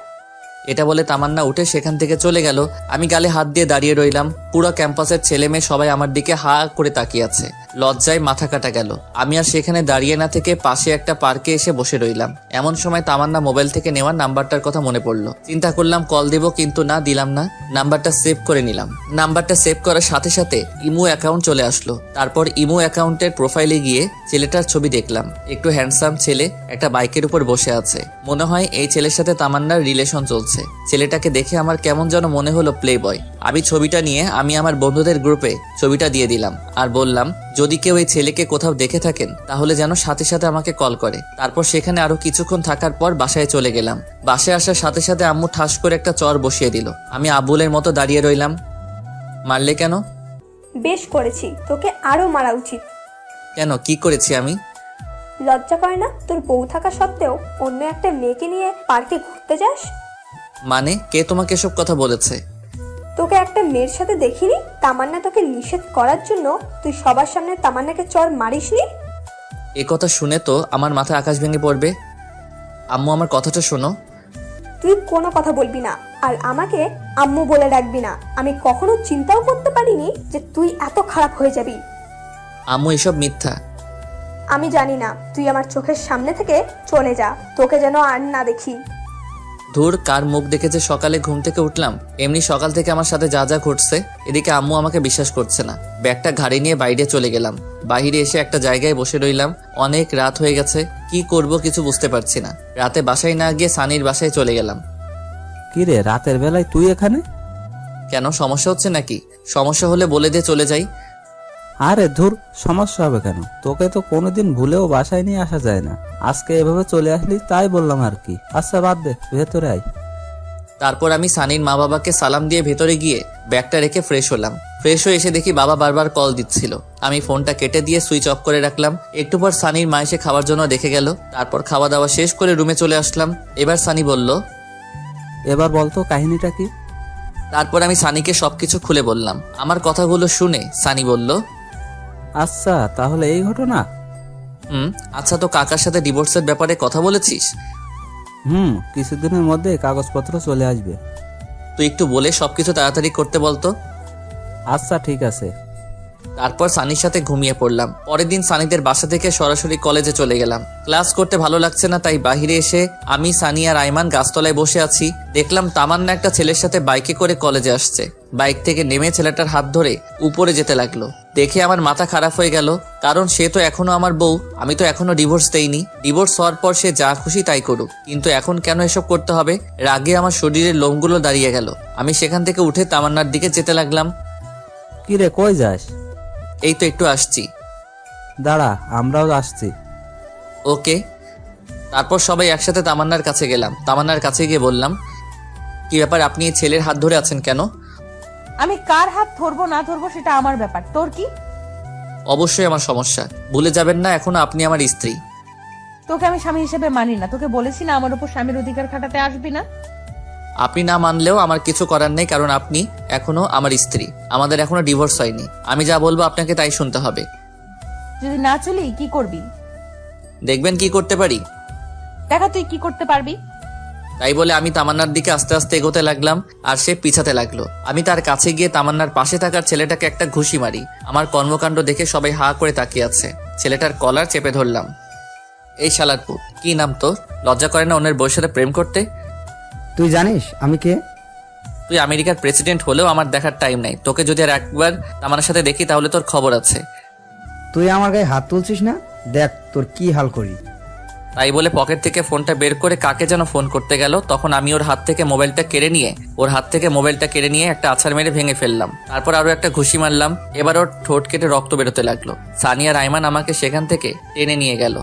Speaker 1: এটা বলে তামান্না উঠে সেখান থেকে চলে গেল। আমি গালে হাত দিয়ে দাঁড়িয়ে রইলাম। পুরো ক্যাম্পাসের ছেলে মেয়ে সবাই আমার দিকে হা করে তাকিয়ে আছে। লজ্জায় মাথা কাটা গেল। আমি আর সেখানে দাঁড়িয়ে না থেকে পাশে একটা পার্কে এসে বসে রইলাম। এমন সময় তামান্না মোবাইল থেকে নেওয়া নাম্বারটার কথা মনে পড়লো। চিন্তা করলাম কল দেব, কিন্তু না, দিলাম না। নাম্বারটা সেভ করে নিলাম। নাম্বারটা সেভ করার সাথে সাথে ইমো অ্যাকাউন্ট চলে আসলো। তারপর ইমো অ্যাকাউন্টের প্রোফাইলে গিয়ে ছেলেটার ছবি দেখলাম। একটু হ্যান্ডসাম ছেলে, একটা বাইকের উপর বসে আছে। মনে হয় এই ছেলের সাথে তামান্নার রিলেশন চলছে। ছেলেটাকে দেখে আমার কেমন যেন মনে হলো প্লে বয়। আমি ছবিটা নিয়ে আমি আমার বন্ধুদের গ্রুপে ছবিটা দিয়ে দিলাম আর বললাম, যদি কেউ এই ছেলেকে কোথাও দেখে থাকেন তাহলে যেন সাথে সাথে আমাকে কল করে। তারপর সেখানে আরো কিছুক্ষণ থাকার পর বাসায় চলে গেলাম। বাসায় আসার সাথে সাথে আম্মু ঠাস করে একটা চর বসিয়ে দিল। আমি আবুলের মতো দাঁড়িয়ে রইলাম। মারলে কেন?
Speaker 7: বেশ করেছি, তোকে আরো মারা উচিত।
Speaker 1: কেন, কি করেছি আমি?
Speaker 7: লজ্জা করে না তোর বউ থাকা সত্ত্বেও অন্য একটা মেয়েকে নিয়ে পার্কে ঘুরতে যাস?
Speaker 1: মানে কে তোমাকে এসব কথা বলেছে?
Speaker 7: তোকে একটা মেয়ের সাথে দেখিনি? তামান্না তোকে নিষেধ করার জন্য তুই সবার সামনে তামান্নাকে চড় মারিসনি?
Speaker 1: এ কথা শুনে তো আমার মাথায় আকাশ ভেঙে পড়বে। আম্মু, আমার কথাটা শোনো।
Speaker 7: তুই কোনো কথা বলবি না আর আমাকে আম্মু বলে ডাকবি না। আমি কখনো চিন্তাও করতে পারিনি যে তুই এত খারাপ হয়ে যাবি।
Speaker 1: আম্মু, এসব মিথ্যা।
Speaker 7: আমি জানি না, তুই আমার চোখের সামনে থেকে চলে যা, তোকে যেন আর না দেখি।
Speaker 1: ধুর, কার মুখ দেখে যে সকালে ঘুম থেকে উঠলাম। এমনি সকাল থেকে আমার সাথে যা যা ঘটছে, এদিকে আম্মু আমাকে বিশ্বাস করছে না। ব্যাগটা ঘাড়ে নিয়ে বাইরে চলে গেলাম। বাইরে এসে একটা জায়গায় বসে রইলাম। অনেক রাত হয়ে গেছে, কি করব কিছু বুঝতে পারছি না। রাতে বাসায় না গিয়ে সানির বাসায় চলে গেলাম।
Speaker 3: কি রে, রাতের বেলায় তুই এখানে?
Speaker 1: কেন, সমস্যা হচ্ছে নাকি? সমস্যা হলে বলে দিয়ে চলে যাই।
Speaker 3: আরে ধুর, সমস্যা হবে কেন? তোকে তো কোনোদিন ভুলেও বাসায় নিয়ে আসা যায় না। আজকে এভাবে চলে আসলি তাই বললাম আর কি। আচ্ছা বাদ দে, ভেতরে আয়।
Speaker 1: তারপর আমি সানির মা বাবাকে সালাম দিয়ে ভেতরে গিয়ে ব্যাগটা রেখে ফ্রেশ হলাম। ফ্রেশ হয়ে এসে দেখি বাবা বারবার কল দিচ্ছিল। আমি ফোনটা কেটে দিয়ে সুইচ অফ করে রাখলাম। একটু পর সানির মা এসে খাওয়ার জন্য দেখে গেল। তারপর খাওয়া দাওয়া শেষ করে রুমে চলে আসলাম। এবার সানি বলল,
Speaker 3: এবার বলতো কাহিনীটা কি?
Speaker 1: তারপর আমি সানিকে সবকিছু খুলে বললাম। আমার কথাগুলো শুনে সানি বলল,
Speaker 3: আচ্ছা তাহলে এই ঘটনা।
Speaker 1: আচ্ছা, তো কাকার সাথে ডিভোর্সের ব্যাপারে কথা বলেছিস?
Speaker 3: কিছুদিনের মধ্যে কাগজপত্র চলে আসবে।
Speaker 1: তুই একটু বলে সবকিছু তাড়াতাড়ি করতে বলতো।
Speaker 3: আচ্ছা ঠিক আছে।
Speaker 1: তারপর সানির সাথে ঘুমিয়ে পড়লাম। পরের দিন সানিদের বাসা থেকে সরাসরি কলেজে চলে গেলাম। ক্লাস করতে ভালো লাগছে না, তাই বাহিরে এসে আমি, সানি আর আইমান গাছতলায় বসে আছি। দেখলাম তামান্না একটা ছেলের সাথে বাইকে করে কলেজে আসছে। বাইক থেকে নেমে ছেলেটার হাত ধরে উপরে যেতে লাগলো। দেখে আমার মাথা খারাপ হয়ে গেল, কারণ সে তো এখনো আমার বউ। আমি তো এখনো ডিভোর্স দেইনি। ডিভোর্স হওয়ার পর সে যা খুশি তাই করুক, কিন্তু এখন কেন এসব করতে হবে? রাগে আমার শরীরের লোমগুলো দাঁড়িয়ে গেল। আমি সেখান থেকে উঠে তামান্নার দিকে যেতে লাগলাম।
Speaker 3: কি রে, কই যাস?
Speaker 1: এই তো একটু আসছি।
Speaker 3: দাঁড়া, আমরাও আসছি।
Speaker 1: ওকে। তারপর সবাই একসাথে তামান্নার কাছে গেলাম। তামান্নার কাছে গিয়ে বললাম, কি ব্যাপার, আপনি এই ছেলের হাত ধরে আছেন কেন?
Speaker 6: আমি কার হাত ধরবো না ধরবো সেটা আমার ব্যাপার, তোর কি?
Speaker 1: অবশ্যই আমার সমস্যা, ভুলে যাবেন না এখনো আপনি আমার স্ত্রী।
Speaker 6: তোকে আমি স্বামী হিসেবে মানি না, তোকে বলেছি না আমার উপর স্বামীর অধিকার খাটাতে আসবি না।
Speaker 1: আপনি না মানলেও আমার কিছু করার নেই, কারণ আপনি এখনো আমার স্ত্রী, আমাদের এখনো ডিভোর্স হয়নি। আমি যা বলবো আপনাকে তাই শুনতে হবে।
Speaker 6: যদি না চলি কি করবি?
Speaker 1: দেখবেন কি করতে পারি।
Speaker 6: দেখা তুই কি করতে পারবি।
Speaker 1: তাই বলে আমি তামান্নার দিকে আস্তে আস্তে এগোতে লাগলাম, আর সে পিছাতে লাগলো। আমি তার কাছে গিয়ে তামান্নার পাশে থাকার ছেলেটাকে একটা ঘুষি মারি। আমার কর্মকাণ্ড দেখে সবাই হা করে তাকিয়ে আছে। ছেলেটার কলার চেপে ধরলাম। এই শালার পুত, কি নাম তোর? লজ্জা করে না অন্যের বউয়ের সাথে প্রেম করতে?
Speaker 8: তুই জানিস আমি কে?
Speaker 1: তুই আমেরিকার প্রেসিডেন্ট হলেও আমার দেখার টাইম নাই। তোকে যদি আর একবার তামান্নার সাথে দেখি তাহলে তোর খবর আছে।
Speaker 8: তুই আমার গায়ে হাত তুলছিস না? দেখ তোর কি হাল করি।
Speaker 1: তাই বলে পকেট থেকে ফোনটা বের করে কাকে যেন ফোন করতে গেল। তখন আমি ওর হাত থেকে মোবাইলটা কেড়ে নিয়ে একটা আছাড় মেরে ভেঙে ফেললাম। তারপর আরো একটা ঘুষি মারলাম। এবার ওর ঠোঁট কেটে রক্ত বেরোতে লাগলো। সানিয়া রাইমান আমাকে সেখান থেকে টেনে নিয়ে গেল।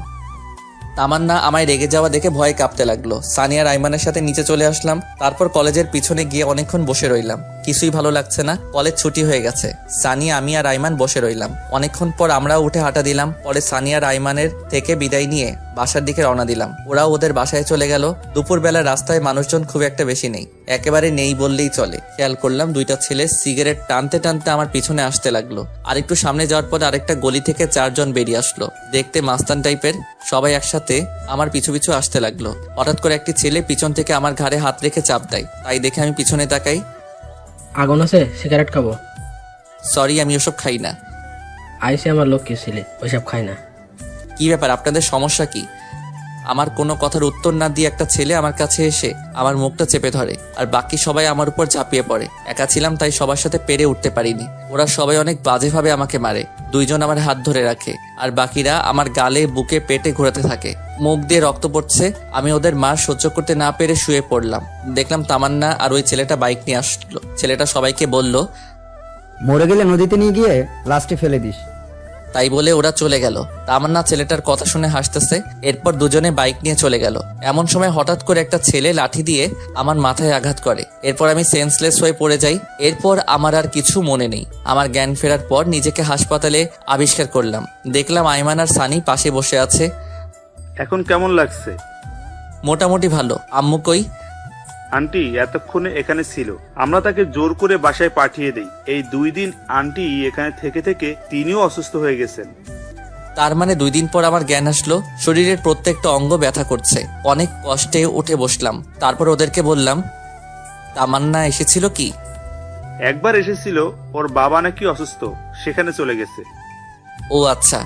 Speaker 1: তামান্না আমায় রেগে যাওয়া দেখে ভয়ে কাঁপতে লাগলো। সানিয়া রাইমানের সাথে নিচে চলে আসলাম। তারপর কলেজের পিছনে গিয়ে অনেকক্ষণ বসে রইলাম। কিছুই ভালো লাগছে না, কলেজ ছুটি হয়ে গেছে। সানিয়া, আমি আর রাইমান বসে রইলাম। অনেকক্ষণ পর আমরাও উঠে হাঁটা দিলাম। পরে সানিয়া রাইমানের থেকে বিদায় নিয়ে বাসার দিকে রওনা দিলাম। ওরাও ওদের বাসায় চলে গেল। দুপুরবেলা রাস্তায় মানুষজন খুব একটা বেশি নেই, একেবারে নেই বললেই চলে। খেয়াল করলাম দুইটা ছেলে সিগারেট টানতে টানতে আমার পিছনে আসতে লাগলো। আর একটু সামনে যাওয়ার পর আরেকটা গলি থেকে 4 জন বেরিয়ে আসলো, দেখতে মাস্তান টাইপের। সবাই একসাথে আমার পিছু পিছু আসতে লাগলো। হঠাৎ করে একটি ছেলে পিছন থেকে আমার ঘাড়ে হাত রেখে চাপ দেয়। তাই দেখে আমি পিছনে তাকাই।
Speaker 9: আগুন আছে, সিগারেট খাবো?
Speaker 1: সরি, আমি ওসব খাই না।
Speaker 9: আইসে আমার লোক কে ছিলে, ওইসব খাই না।
Speaker 1: কি ব্যাপার, আপনাদের সমস্যা কি? আমার কোনো কথার উত্তর না দিয়ে একটা ছেলে আমার কাছে এসে আমার মুখটা চেপে ধরে, আর বাকি সবাই আমার উপর ঝাঁপিয়ে পড়ে। একা ছিলাম তাই সবার সাথে পেরে উঠতে পারিনি। ওরা সবাই অনেক বাজেভাবে আমাকে মারে। 2 জন আমার হাত ধরে রাখে, আর বাকিরা আমার গালে, বুকে, পেটে ঘোরাতে থাকে। মুখ দিয়ে রক্ত পড়ছে। আমি ওদের মার সহ্য করতে না পেরে শুয়ে পড়লাম। দেখলাম তামান্না আর ওই ছেলেটা বাইক নিয়ে আসলো। ছেলেটা সবাইকে বলল,
Speaker 8: মরে গেলে নদীতে নিয়ে গিয়ে লাস্টে ফেলে দিস।
Speaker 1: তাই বলে ওরা চলে গেল। তামান্না ছেলেটার কথা শুনে হাসতেছে। এরপর দুজনে বাইক নিয়ে চলে গেল। এমন সময় হঠাৎ করে একটা ছেলে লাঠি দিয়ে আমার মাথায় আঘাত করে। এরপর আমি সেন্সলেস হয়ে পড়ে যাই। এরপর আমার আর কিছু মনে নেই। আমার জ্ঞান ফেরার পর নিজেকে হাসপাতালে আবিষ্কার করলাম। দেখলাম আইমান আর সানি পাশে বসে আছে।
Speaker 4: এখন কেমন লাগছে?
Speaker 1: মোটামুটি ভালো। আম্মু কই?
Speaker 4: আন্টি এতক্ষণে এখানে ছিল, আমরা তাকে জোর করে বাসায় পাঠিয়ে দেই। এই 2 দিন আন্টি এখানে থেকে থেকে তিনিও অসুস্থ হয়ে গেছেন।
Speaker 1: তার মানে 2 দিন পর আমার জ্ঞান আসলো। শরীরের প্রত্যেকটা অঙ্গ ব্যথা করছে। অনেক কষ্টে উঠে বসলাম। তারপর ওদেরকে বললাম, তামান্না এসেছিল কি?
Speaker 4: একবার এসেছিল, ওর বাবা নাকি অসুস্থ, সেখানে চলে গেছে।
Speaker 1: ও আচ্ছা।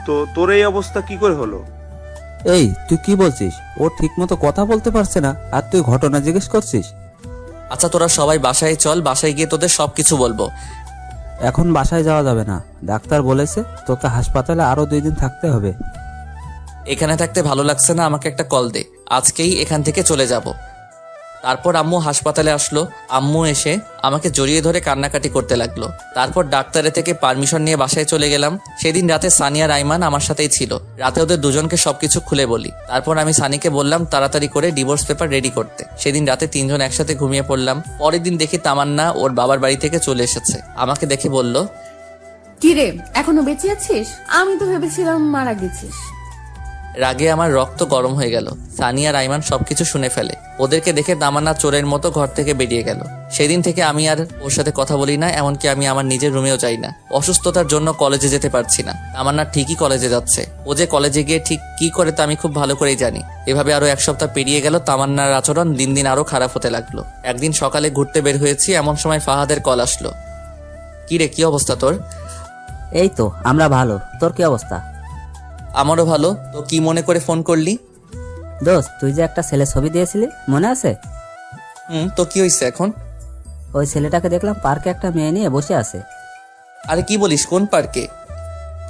Speaker 4: তো তোর এই অবস্থা কি করে হলো?
Speaker 3: এই তুই কি বলছিস? ও ঠিক মতো কথা বলতে পারছে না, আর তুই ঘটনা জিজ্ঞেস করছিস?
Speaker 1: আচ্ছা তোরা সবাই বাসায় চল, বাসায় গিয়ে তোদের সবকিছু বলবো।
Speaker 3: এখন বাসায় যাওয়া যাবে না, ডাক্তার বলেছে তোকে হাসপাতালে আরো 2 দিন থাকতে হবে।
Speaker 1: এখানে থাকতে ভালো লাগছে না, আমাকে একটা কল দে, আজকেই এখান থেকে চলে যাব। তারপর আম্মু হাসপাতালে আসলো। আম্মু এসে আমাকে জড়িয়ে ধরে কান্নাকাটি করতে লাগলো। তারপর ডাক্তারের থেকে পারমিশন নিয়ে বাসায় চলে গেলাম। সেদিন রাতে সানিয়া রাইমান আমার সাথেই ছিল। রাতে ওদের দুজনকে সবকিছু খুলে বলি। তারপর আমি সানিকে বললাম তাড়াতাড়ি করে ডিভোর্স পেপার রেডি করতে। সেদিন রাতে 3 জন একসাথে ঘুমিয়ে পড়লাম। পরের দিন দেখি তামান্না ওর বাবার বাড়ি থেকে চলে এসেছে। আমাকে দেখে বলল,
Speaker 10: কি রে, এখনো বেঁচে আছিস? আমি তো ভেবেছিলাম মারা গেছিস।
Speaker 1: রাগে আমার রক্ত গরম হয়ে গেল। সানিয়া রাইমান সবকিছু শুনে ফেলে। ওদেরকে দেখে তামান্না চোরের মতো ঘর থেকে বেরিয়ে গেল। সেদিন থেকে আমি আর ওর সাথে কথা বলি না, এমনকি আমি আমার নিজের রুমেও যাই না। অসুস্থতার জন্য কলেজে যেতে পারছি না। তামান্না ঠিকই কলেজে যাচ্ছে। ও যে কলেজে গিয়ে ঠিক কি করে তা আমি খুব ভালো করেই জানি। এভাবে আরো 1 সপ্তাহ পেরিয়ে গেল। তামান্নার আচরণ দিন দিন আরো খারাপ হতে লাগলো। একদিন সকালে ঘুরতে বের হয়েছি, এমন সময় ফাহাদের কল আসলো। কি রে, কি অবস্থা তোর?
Speaker 11: এই তো আমরা ভালো, তোর কি অবস্থা?
Speaker 1: আমারও ভালো। তো কি মনে করে ফোন করলি?
Speaker 11: দোস্ত, তুই যে একটা ছেলে ছবি দিয়েছিলি মনে আছে?
Speaker 1: তো কি হয়েছে এখন?
Speaker 11: ওই ছেলেটাকে দেখলাম পার্কে একটা মেয়ে নিয়ে বসে আছে।
Speaker 1: আরে কি বলিস, কোন পার্কে?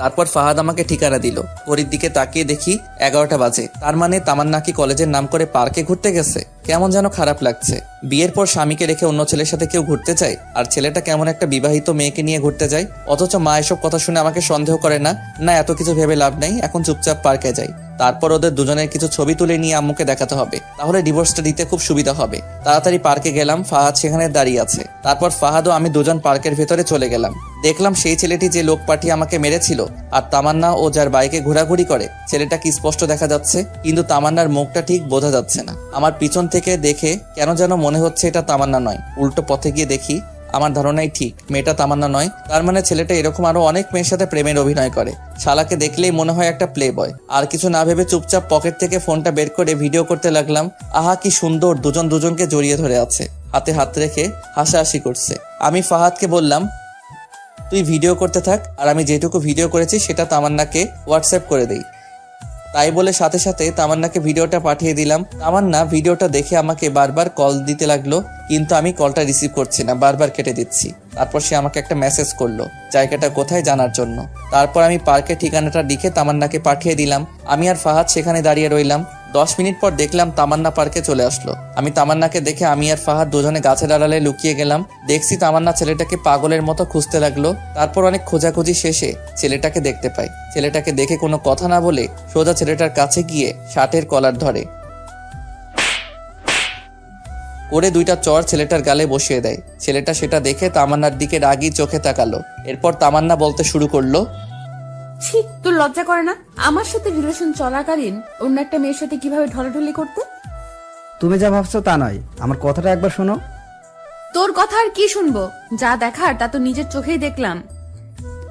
Speaker 1: তারপর ফাহাদ আমাকে ঠিকানা দিল। ঘড়ির দিকে তাকিয়ে দেখি 11টা বাজে। তার মানে তামান্না কি কলেজের নাম করে পার্কে ঘুরতে গেছে? কেমন যেন খারাপ লাগছে। বিয়ের পর স্বামীকে রেখে অন্য ছেলের সাথে কেউ ঘুরতে চায়? আর ছেলেটা কেমন একটা বিবাহিত মেয়েকে নিয়ে ঘুরতে যায়? অথচ মা এসব কথা শুনে আমাকে সন্দেহ করে না। না, এত কিছু ভেবে লাভ নেই, এখন চুপচাপ পার্কে যাই। তারপর ওদের দুজনের কিছু ছবি তুলে নিয়ে আম্মুকে দেখাতে হবে, তাহলে ডিভোর্সটা দিতে খুব সুবিধা হবে। তাড়াতাড়ি পার্কে গেলাম, ফাহাদ সেখানে দাঁড়িয়ে আছে। তারপর ফাহাদ ও আমি দুজন পার্কের ভেতরে চলে গেলাম। দেখলাম সেই ছেলেটি যে লোক পাঠিয়ে আমাকে মেরেছিল আর তামান্না ও যার বাইকে ঘোরাঘুরি করে, ছেলেটা কি স্পষ্ট দেখা যাচ্ছে, কিন্তু তামান্নার মুখটা ঠিক বোঝা যাচ্ছে না। আমার পিছন থেকে দেখে কেন যেন মনে হচ্ছে এটা তামান্না নয়। উল্টো পথে গিয়ে দেখি আমার ধারণাই ঠিক, মেয়েটা তামান্না নয়। তার মানে ছেলেটা এরকম আরো অনেক মেয়ের সাথে প্রেমের অভিনয় করে। শালাকে দেখলেই মনে হয় একটা প্লে বয়। আর কিছু না ভেবে চুপচাপ পকেট থেকে ফোনটা বের করে ভিডিও করতে লাগলাম। আহা কি সুন্দর, দুজন দুজনকে জড়িয়ে ধরে আছে, হাতে হাত রেখে হাসাহাসি করছে। আমি ফাহাদকে বললাম, তুই ভিডিও করতে থাক, আর আমি যেটুকু ভিডিও করেছি সেটা তামান্নাকে হোয়াটসঅ্যাপ করে দেই। তাই বলে সাথে সাথে তামান্নাকে ভিডিওটা পাঠিয়ে দিলাম। তামান্না ভিডিওটা দেখে আমাকে বারবার কল দিতে লাগলো, কিন্তু আমি কলটা রিসিভ করছি না, বারবার কেটে দিচ্ছি। তারপর সে আমাকে একটা মেসেজ করলো জায়গাটা কোথায় জানার জন্য। তারপর আমি পার্কের ঠিকানাটা লিখে তামান্নাকে পাঠিয়ে দিলাম। আমি আর ফাহাদ সেখানে দাঁড়িয়ে রইলাম। 10 মিনিট পর দেখলাম তামান্না পার্কে চলে আসলো। আমি তামান্নাকে দেখে আমি আর ফাহাদ দুজনে গাছের আড়ালে লুকিয়ে গেলাম। দেখছি তামান্না ছেলেটাকে পাগলের মতো খুঁজতে লাগলো। তারপর অনেক খোঁজাখুঁজি শেষে ছেলেটাকে দেখতে পাই। ছেলেটাকে দেখে কোনো কথা না বলে সোজা ছেলেটার কাছে গিয়ে শার্টের কলার ধরে করে 2টা চড় ছেলেটার গালে বসিয়ে দেয়। ছেলেটা সেটা দেখে তামান্নার দিকে রাগী চোখে তাকালো। এরপর তামান্না বলতে শুরু করলো,
Speaker 10: ছি, তোর লজ্জা করে না আমার সাথে রিলেশন চলাকালীন অন্য একটা মেয়ের সাথে কিভাবে ঢলাঢলি করতে?
Speaker 8: তুমি যা ভাবছো তা নয়, আমার কথাটা একবার শোনো।
Speaker 10: তোর কথা আর কি শুনবো? যা দেখার তা তো নিজের চোখেই দেখলাম।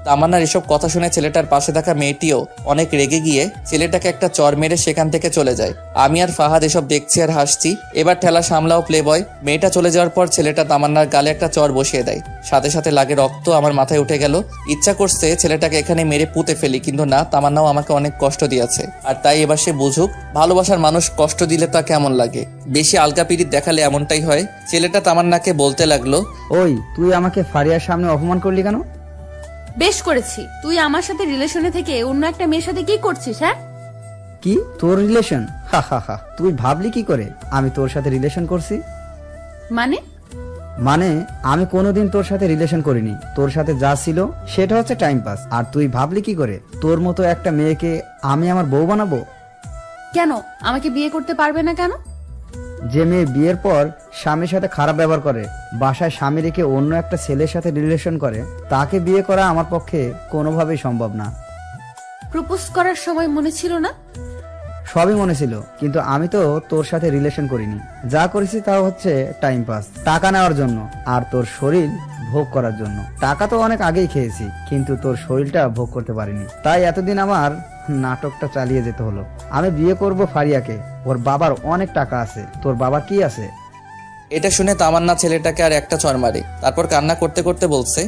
Speaker 1: তামান্নার এসব কথা শুনে ছেলেটার পাশে থাকা মেয়েটিও অনেক রেগে গিয়ে ছেলেটাকে একটা চর মেরে সেখান থেকে চলে যায়। আমি আর ফাহাদ এসব দেখছি আর হাসছি। এবার ঠেলা সামলাও প্লে বয়। মেয়েটা চলে যাওয়ার পর ছেলেটা তামান্নার গালে একটা চর বসিয়ে দেয়। সাথে সাথে লাগে রক্ত আমার মাথায় উঠে গেল। ইচ্ছা করছে ছেলেটাকে এখানে মেরে পুঁতে ফেলি, কিন্তু না, তামান্নাও আমাকে অনেক কষ্ট দিয়েছে। আর তাই এবার সে বুঝুক ভালোবাসার মানুষ কষ্ট দিলে তা কেমন লাগে। বেশি আলগা পিরিত দেখালে এমনটাই হয়। ছেলেটা তামান্নাকে বলতে লাগলো,
Speaker 8: ওই তুই আমাকে ফারিয়ার সামনে অপমান করলি কেন?
Speaker 10: বেশ করেছি, তুই আমার সাথে রিলেশনে থেকে অন্য একটা মেয়ের সাথে কি করছিস? হ্যাঁ,
Speaker 8: কি তোর রিলেশন? হা হা হা, তুই ভাবলি কি করে আমি তোর সাথে রিলেশন করছি? মানে আমি কোনোদিন তোর সাথে রিলেশন করিনি। তোর সাথে যা ছিল সেটা হচ্ছে টাইম পাস। আর তুই ভাবলি কি করে তোর মতো একটা মেয়েকে আমি আমার বউ বানাবো?
Speaker 10: কেন আমাকে বিয়ে করতে পারবে না কেন?
Speaker 8: যে মেয়ে বিয়ের পর স্বামীর সাথে খারাপ ব্যবহার করে, বাসায় স্বামী রেখে অন্য একটা ছেলের সাথে রিলেশন করে, তাকে বিয়ে করা আমার পক্ষে কোনোভাবেই সম্ভব না।
Speaker 10: প্রপোজ করার সময় মনে ছিল না?
Speaker 8: সবই মনে ছিল, কিন্তু আমি তো তোর সাথে রিলেশন করিনি। যা করেছি তা হচ্ছে টাইম পাস, টাকা নেওয়ার জন্য আর তোর শরীর ভোগ করার জন্য। টাকা তো অনেক আগেই খেয়েছি, কিন্তু তোর শরীরটা ভোগ করতে পারিনি। তাই এতদিন আমার নাটকটা চালিয়ে যেতে হলো। আমি বিয়ে করব ফারিয়াকে, ওর বাবার অনেক টাকা আছে। তোর বাবার কি আছে?
Speaker 1: এটা শুনে তামান্না ছেলেটাকে আর একটা চড় মারে। তারপর কান্না করতে করতে বলছে,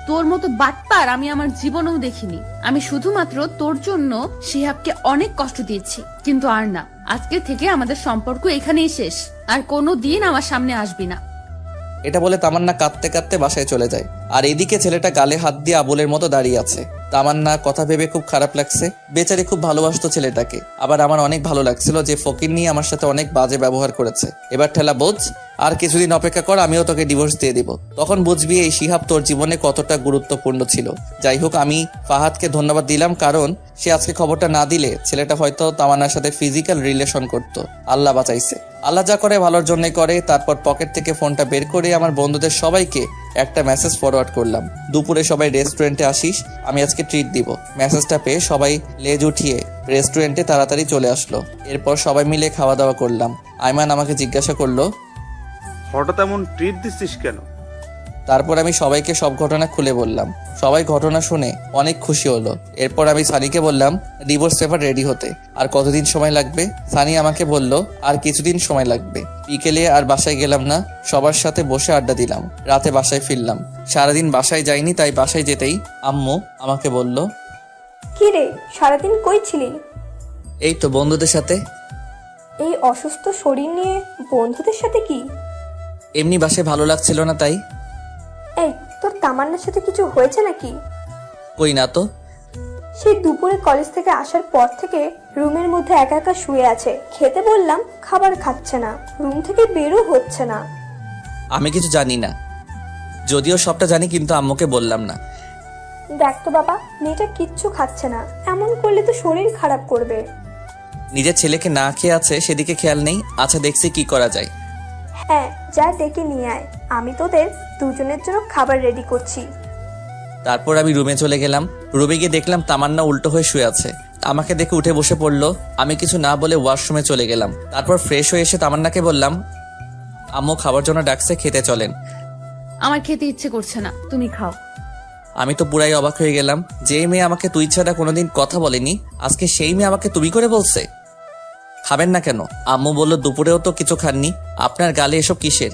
Speaker 10: তোর মতো বাটপার আমি আমার জীবনেও দেখিনি। আমি শুধুমাত্র তোর জন্য শিহাবকে অনেক কষ্ট দিয়েছি, কিন্তু আর না। আজকে থেকে আমাদের সম্পর্ক এখানেই শেষ, আর কোনো দিন আমার সামনে আসবি না।
Speaker 1: এটা বলে তামান্না কাঁদতে কাঁদতে বাসায় চলে যায়। আর এদিকে ছেলেটা গালে হাত দিয়ে আবুলের মতো দাঁড়িয়ে আছে। তামান্না কথা ভেবে খুব খারাপ লাগছে। বেচারি খুব ভালোবাসতো ছেলেটাকে। আবার আমার অনেক ভালো লাগছিল যে ফকির নিয়ে আমার সাথে অনেক বাজে ব্যবহার করেছে। এবার ঠেলা বোঝ, আর কিছুদিন অপেক্ষা কর, আমিও তোকে ডিভোর্স দিয়ে দিব। তখন বুঝবি এই শিহাব তোর জীবনে কতটা গুরুত্বপূর্ণ ছিল। যাই হোক, আমি ফাহাদকে ধন্যবাদ দিলাম, কারণ সে আজকে খবরটা না দিলে ছেলেটা হয়তো তামান্নার সাথে ফিজিক্যাল রিলেশন করত। আল্লাহ বাঁচাইছে। আল্লাহ যা করে ভালোর জন্যই করে। তারপর পকেট থেকে ফোনটা বের করে আমার বন্ধুদের সবাইকে একটা মেসেজ ফরওয়ার্ড করলাম, দুপুরে সবাই রেস্টুরেন্টে আসিস, আমি আজকে ট্রিট দিব। মেসেজটা পেয়ে সবাই লেজ উঠিয়ে রেস্টুরেন্টে তাড়াতাড়ি চলে আসলো। এরপর সবাই মিলে খাওয়া দাওয়া করলাম। আইমান আমাকে জিজ্ঞাসা করলো,
Speaker 4: হঠাৎ এমন ট্রিট দিচ্ছিস কেন?
Speaker 1: তারপর আমি সবাইকে সব ঘটনা খুলে বললাম। সবাই ঘটনা শুনে অনেক খুশি হলো। এরপর আমি সানিকে বললাম ডিভোর্স পেপার রেডি হতে আর কতদিন সময় লাগবে। সানি আমাকে বলল আর কিছুদিন সময় লাগবে। বিকেলে আর বাসায় গেলাম না, সবার সাথে বসে আড্ডা দিলাম। রাতে বাসায় ফিরলাম। সারাদিন বাসায় যাইনি, তাই বাসায় যেতেই আম্মু আমাকে বলল,
Speaker 7: কি রে, সারাদিন কই ছিলি?
Speaker 1: এই তো বন্ধুদের সাথে।
Speaker 7: এই অসুস্থ শরীর নিয়ে বন্ধুদের সাথে কি?
Speaker 1: এমনি বাসায় ভালো লাগছিল না তাই।
Speaker 7: এই তোর তামান্নার সাথে কিছু হয়েছে নাকি?
Speaker 1: কই না তো।
Speaker 7: সেই দুপুরে কলেজ থেকে আসার পর থেকে রুমের মধ্যে একা একা শুয়ে আছে। খেতে বললাম, খাবার খাচ্ছে না, রুম থেকে বেরও হচ্ছে না।
Speaker 1: আমি কিছু জানি না, যদিও সবটা জানি কিন্তু আম্মুকে বললাম না।
Speaker 7: দেখ তো বাবা, মেয়েটা কিচ্ছু খাচ্ছে না, এমন করলে তো শরীর খারাপ করবে।
Speaker 1: নিজের ছেলেকে না খেয়ে আছে সেদিকে খেয়াল নেই। আচ্ছা দেখছি কি করা যায়।
Speaker 7: হ্যাঁ, যা ডেকে নিয়ে আয়, আমি তোদের দুজনের জন্য খাবার রেডি করছি।
Speaker 1: তারপর আমি রুমে চলে গেলাম। রুমে গিয়ে দেখলাম তামান্না উল্টো হয়ে শুয়ে আছে। আমাকে দেখে উঠে বসে পড়লো। আমি কিছু না বলে ওয়াশরুমে চলে গেলাম। তারপর ফ্রেশ হয়ে এসে তামান্নাকে বললাম, আম্মু খাবার জন্য ডাকছে, খেতে চলেন।
Speaker 10: আমার খেতে ইচ্ছে করছে না, তুমি খাও।
Speaker 1: আমি তো পুরাই অবাক হয়ে গেলাম। যে মেয়ে আমাকে তুই ছাড়া কোনোদিন কথা বলেনি, আজকে সেই মেয়ে আমাকে তুমি করে বলছে। খাবেন না কেন? আম্মু বলল দুপুরেও তো কিছু খাননি, আপনার গালে এসব কিসের?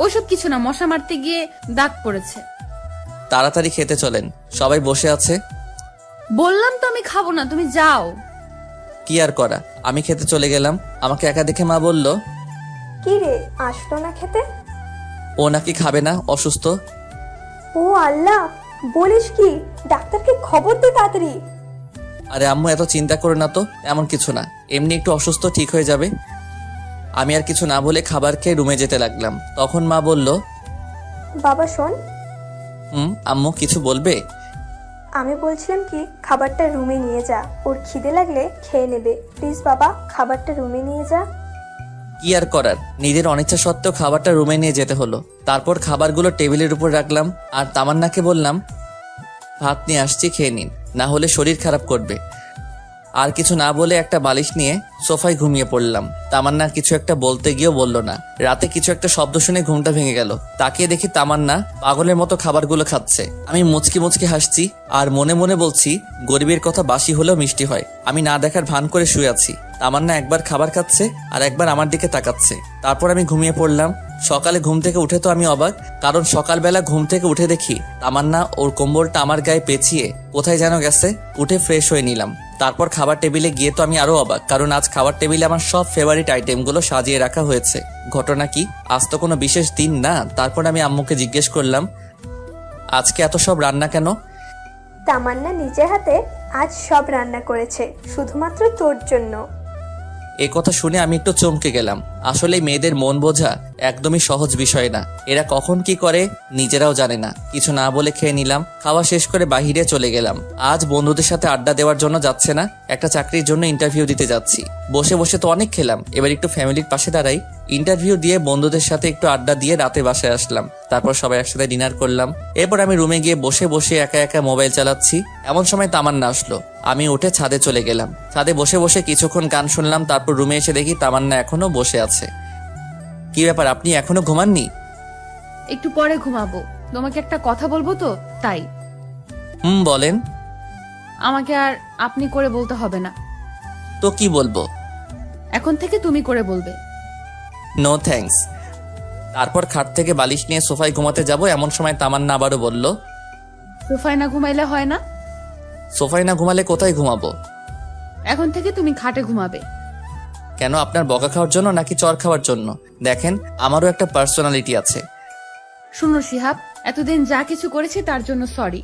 Speaker 10: ওসব কিছু না, মশা মারতে গিয়ে দাগ পড়েছে।
Speaker 1: তাড়াতাড়ি খেতে চলেন, সবাই বসে আছে।
Speaker 10: বললাম তো আমি খাবো না, তুমি যাও।
Speaker 1: কি আর করা, আমি খেতে চলে গেলাম। আমাকে একা দেখে মা বলল,
Speaker 7: কি রে, আসলো না খেতে?
Speaker 1: ও নাকি খাবে না, অসুস্থ।
Speaker 7: ও আল্লাহ, বলিস কি? ডাক্তারকে খবর দে তাড়াতাড়ি।
Speaker 1: আরে আম্মু এত চিন্তা করো না তো, এমন কিছু না, এমনি একটু অসুস্থ, ঠিক হয়ে যাবে। আমি আর কিছু না বলে খাবার খেয়ে রুমে যেতে লাগলাম। তখন মা বলল,
Speaker 7: বাবা শোন।
Speaker 1: আম্মু কিছু বলবে?
Speaker 7: আমি বলছিলাম কি, খাবারটা রুমে নিয়ে যা, ওর খিদে লাগলে খেয়ে নেবে। প্লিজ বাবা, খাবারটা রুমে নিয়ে যা।
Speaker 1: কি আর করার, নিজের অনিচ্ছা সত্ত্বেও খাবারটা রুমে নিয়ে যেতে হলো। তারপর খাবারগুলো টেবিলের উপর রাখলাম আর তামান্নাকে বললাম, ভাত নিয়ে আসছি, খেয়ে নিন, না হলে শরীর খারাপ করবে। আর কিছু না বলে একটা বালিশ নিয়ে সোফায় ঘুমিয়ে পড়লাম। তামান্না কিছু একটা বলতে গিয়েও বলল না। রাতে কিছু একটা শব্দ শুনে ঘুমটা ভেঙে গেল। তাকিয়ে দেখি তামান্না পাগলের মতো খাবারগুলো খাচ্ছে। আমি মুচকি মুচকি হাসছি আর মনে মনে বলছি, গরিবের কথা বাসি হলেও মিষ্টি হয়। আমি না দেখার ভান করে শুয়ে আছি। তামান্না একবার খাবার খাচ্ছে আর একবার আমার দিকে তাকাচ্ছে। তারপর আমি ঘুমিয়ে পড়লাম। সকালে ঘুম থেকে উঠে তো আমি অবাক, কারণ সকালবেলা ঘুম থেকে উঠে দেখি তামান্না ওর কম্বলটা আমার গায়ে পেঁচিয়ে কোথায় যেন গেছে। উঠে ফ্রেশ হয়ে নিলাম। তারপর খাবার টেবিলে গিয়ে তো আমি আরো অবাক, কারণ আজ খাবার টেবিলে আমার সব ফেভারিট আইটেমগুলো সাজিয়ে রাখা হয়েছে। ঘটনা কি, আজ তো কোনো বিশেষ দিন না। তারপর আমি আম্মুকে জিজ্ঞেস করলাম, আজকে এত সব রান্না কেন?
Speaker 7: তামান্না নিজের হাতে আজ সব রান্না করেছে, শুধুমাত্র তোর জন্য।
Speaker 1: এ কথা শুনে আমি একটু চমকে গেলাম। আসলে মেয়েদের মন বোঝা একদমই সহজ বিষয় না। এরা কখন কি করে নিজেরাও জানে না। কিছু না বলে খেয়ে নিলাম। খাওয়া শেষ করে বাহিরে চলে গেলাম। আজ বন্ধুদের সাথে আড্ডা দেওয়ার জন্য যাচ্ছে না, একটা চাকরির জন্য ইন্টারভিউ দিতে যাচ্ছি। বসে বসে তো অনেক খেলাম, এবার একটু ফ্যামিলির পাশে দাঁড়াই। ইন্টারভিউ দিয়ে বন্ধুদের সাথে একটু আড্ডা দিয়ে রাতে বাসায় আসলাম। তারপর সবাই একসাথে ডিনার করলাম। এরপর আমি রুমে গিয়ে বসে বসে একা একা মোবাইল চালাচ্ছি। এমন সময় তামান্না আসলো। আমি উঠে ছাদে চলে গেলাম। ছাদে বসে বসে কিছুক্ষণ গান শুনলাম। তারপর রুমে এসে দেখি তামান্না এখনো বসে আছে। কি ব্যাপার, আপনি এখনো ঘুমাননি?
Speaker 10: একটু পরে ঘুমাবো, তোমাকে একটা কথা বলবো তো তাই।
Speaker 1: বলেন।
Speaker 10: আমাকে আর আপনি করে বলতে হবে না,
Speaker 1: তো কি বলবো?
Speaker 10: এখন থেকে তুমি করে বলবে।
Speaker 1: No thanks. তারপর খাট থেকে বালিশ নিয়ে সোফায় ঘুমাতে যাব। এমন সময় তামান্না আবারও বলল,
Speaker 10: সোফায় না ঘুমাইলে হয় না?
Speaker 1: সোফায় না ঘুমালে কোথায় ঘুমাবো?
Speaker 10: এখন থেকে তুমি খাটে ঘুমাবে।
Speaker 1: কেন, আপনার বকা খাওয়ার জন্য নাকি চর খাওয়ার জন্য? দেখেন, আমারও একটা পার্সোনালিটি আছে।
Speaker 10: শুনো শিহাব, এতদিন যা কিছু করেছি তার জন্য সরি।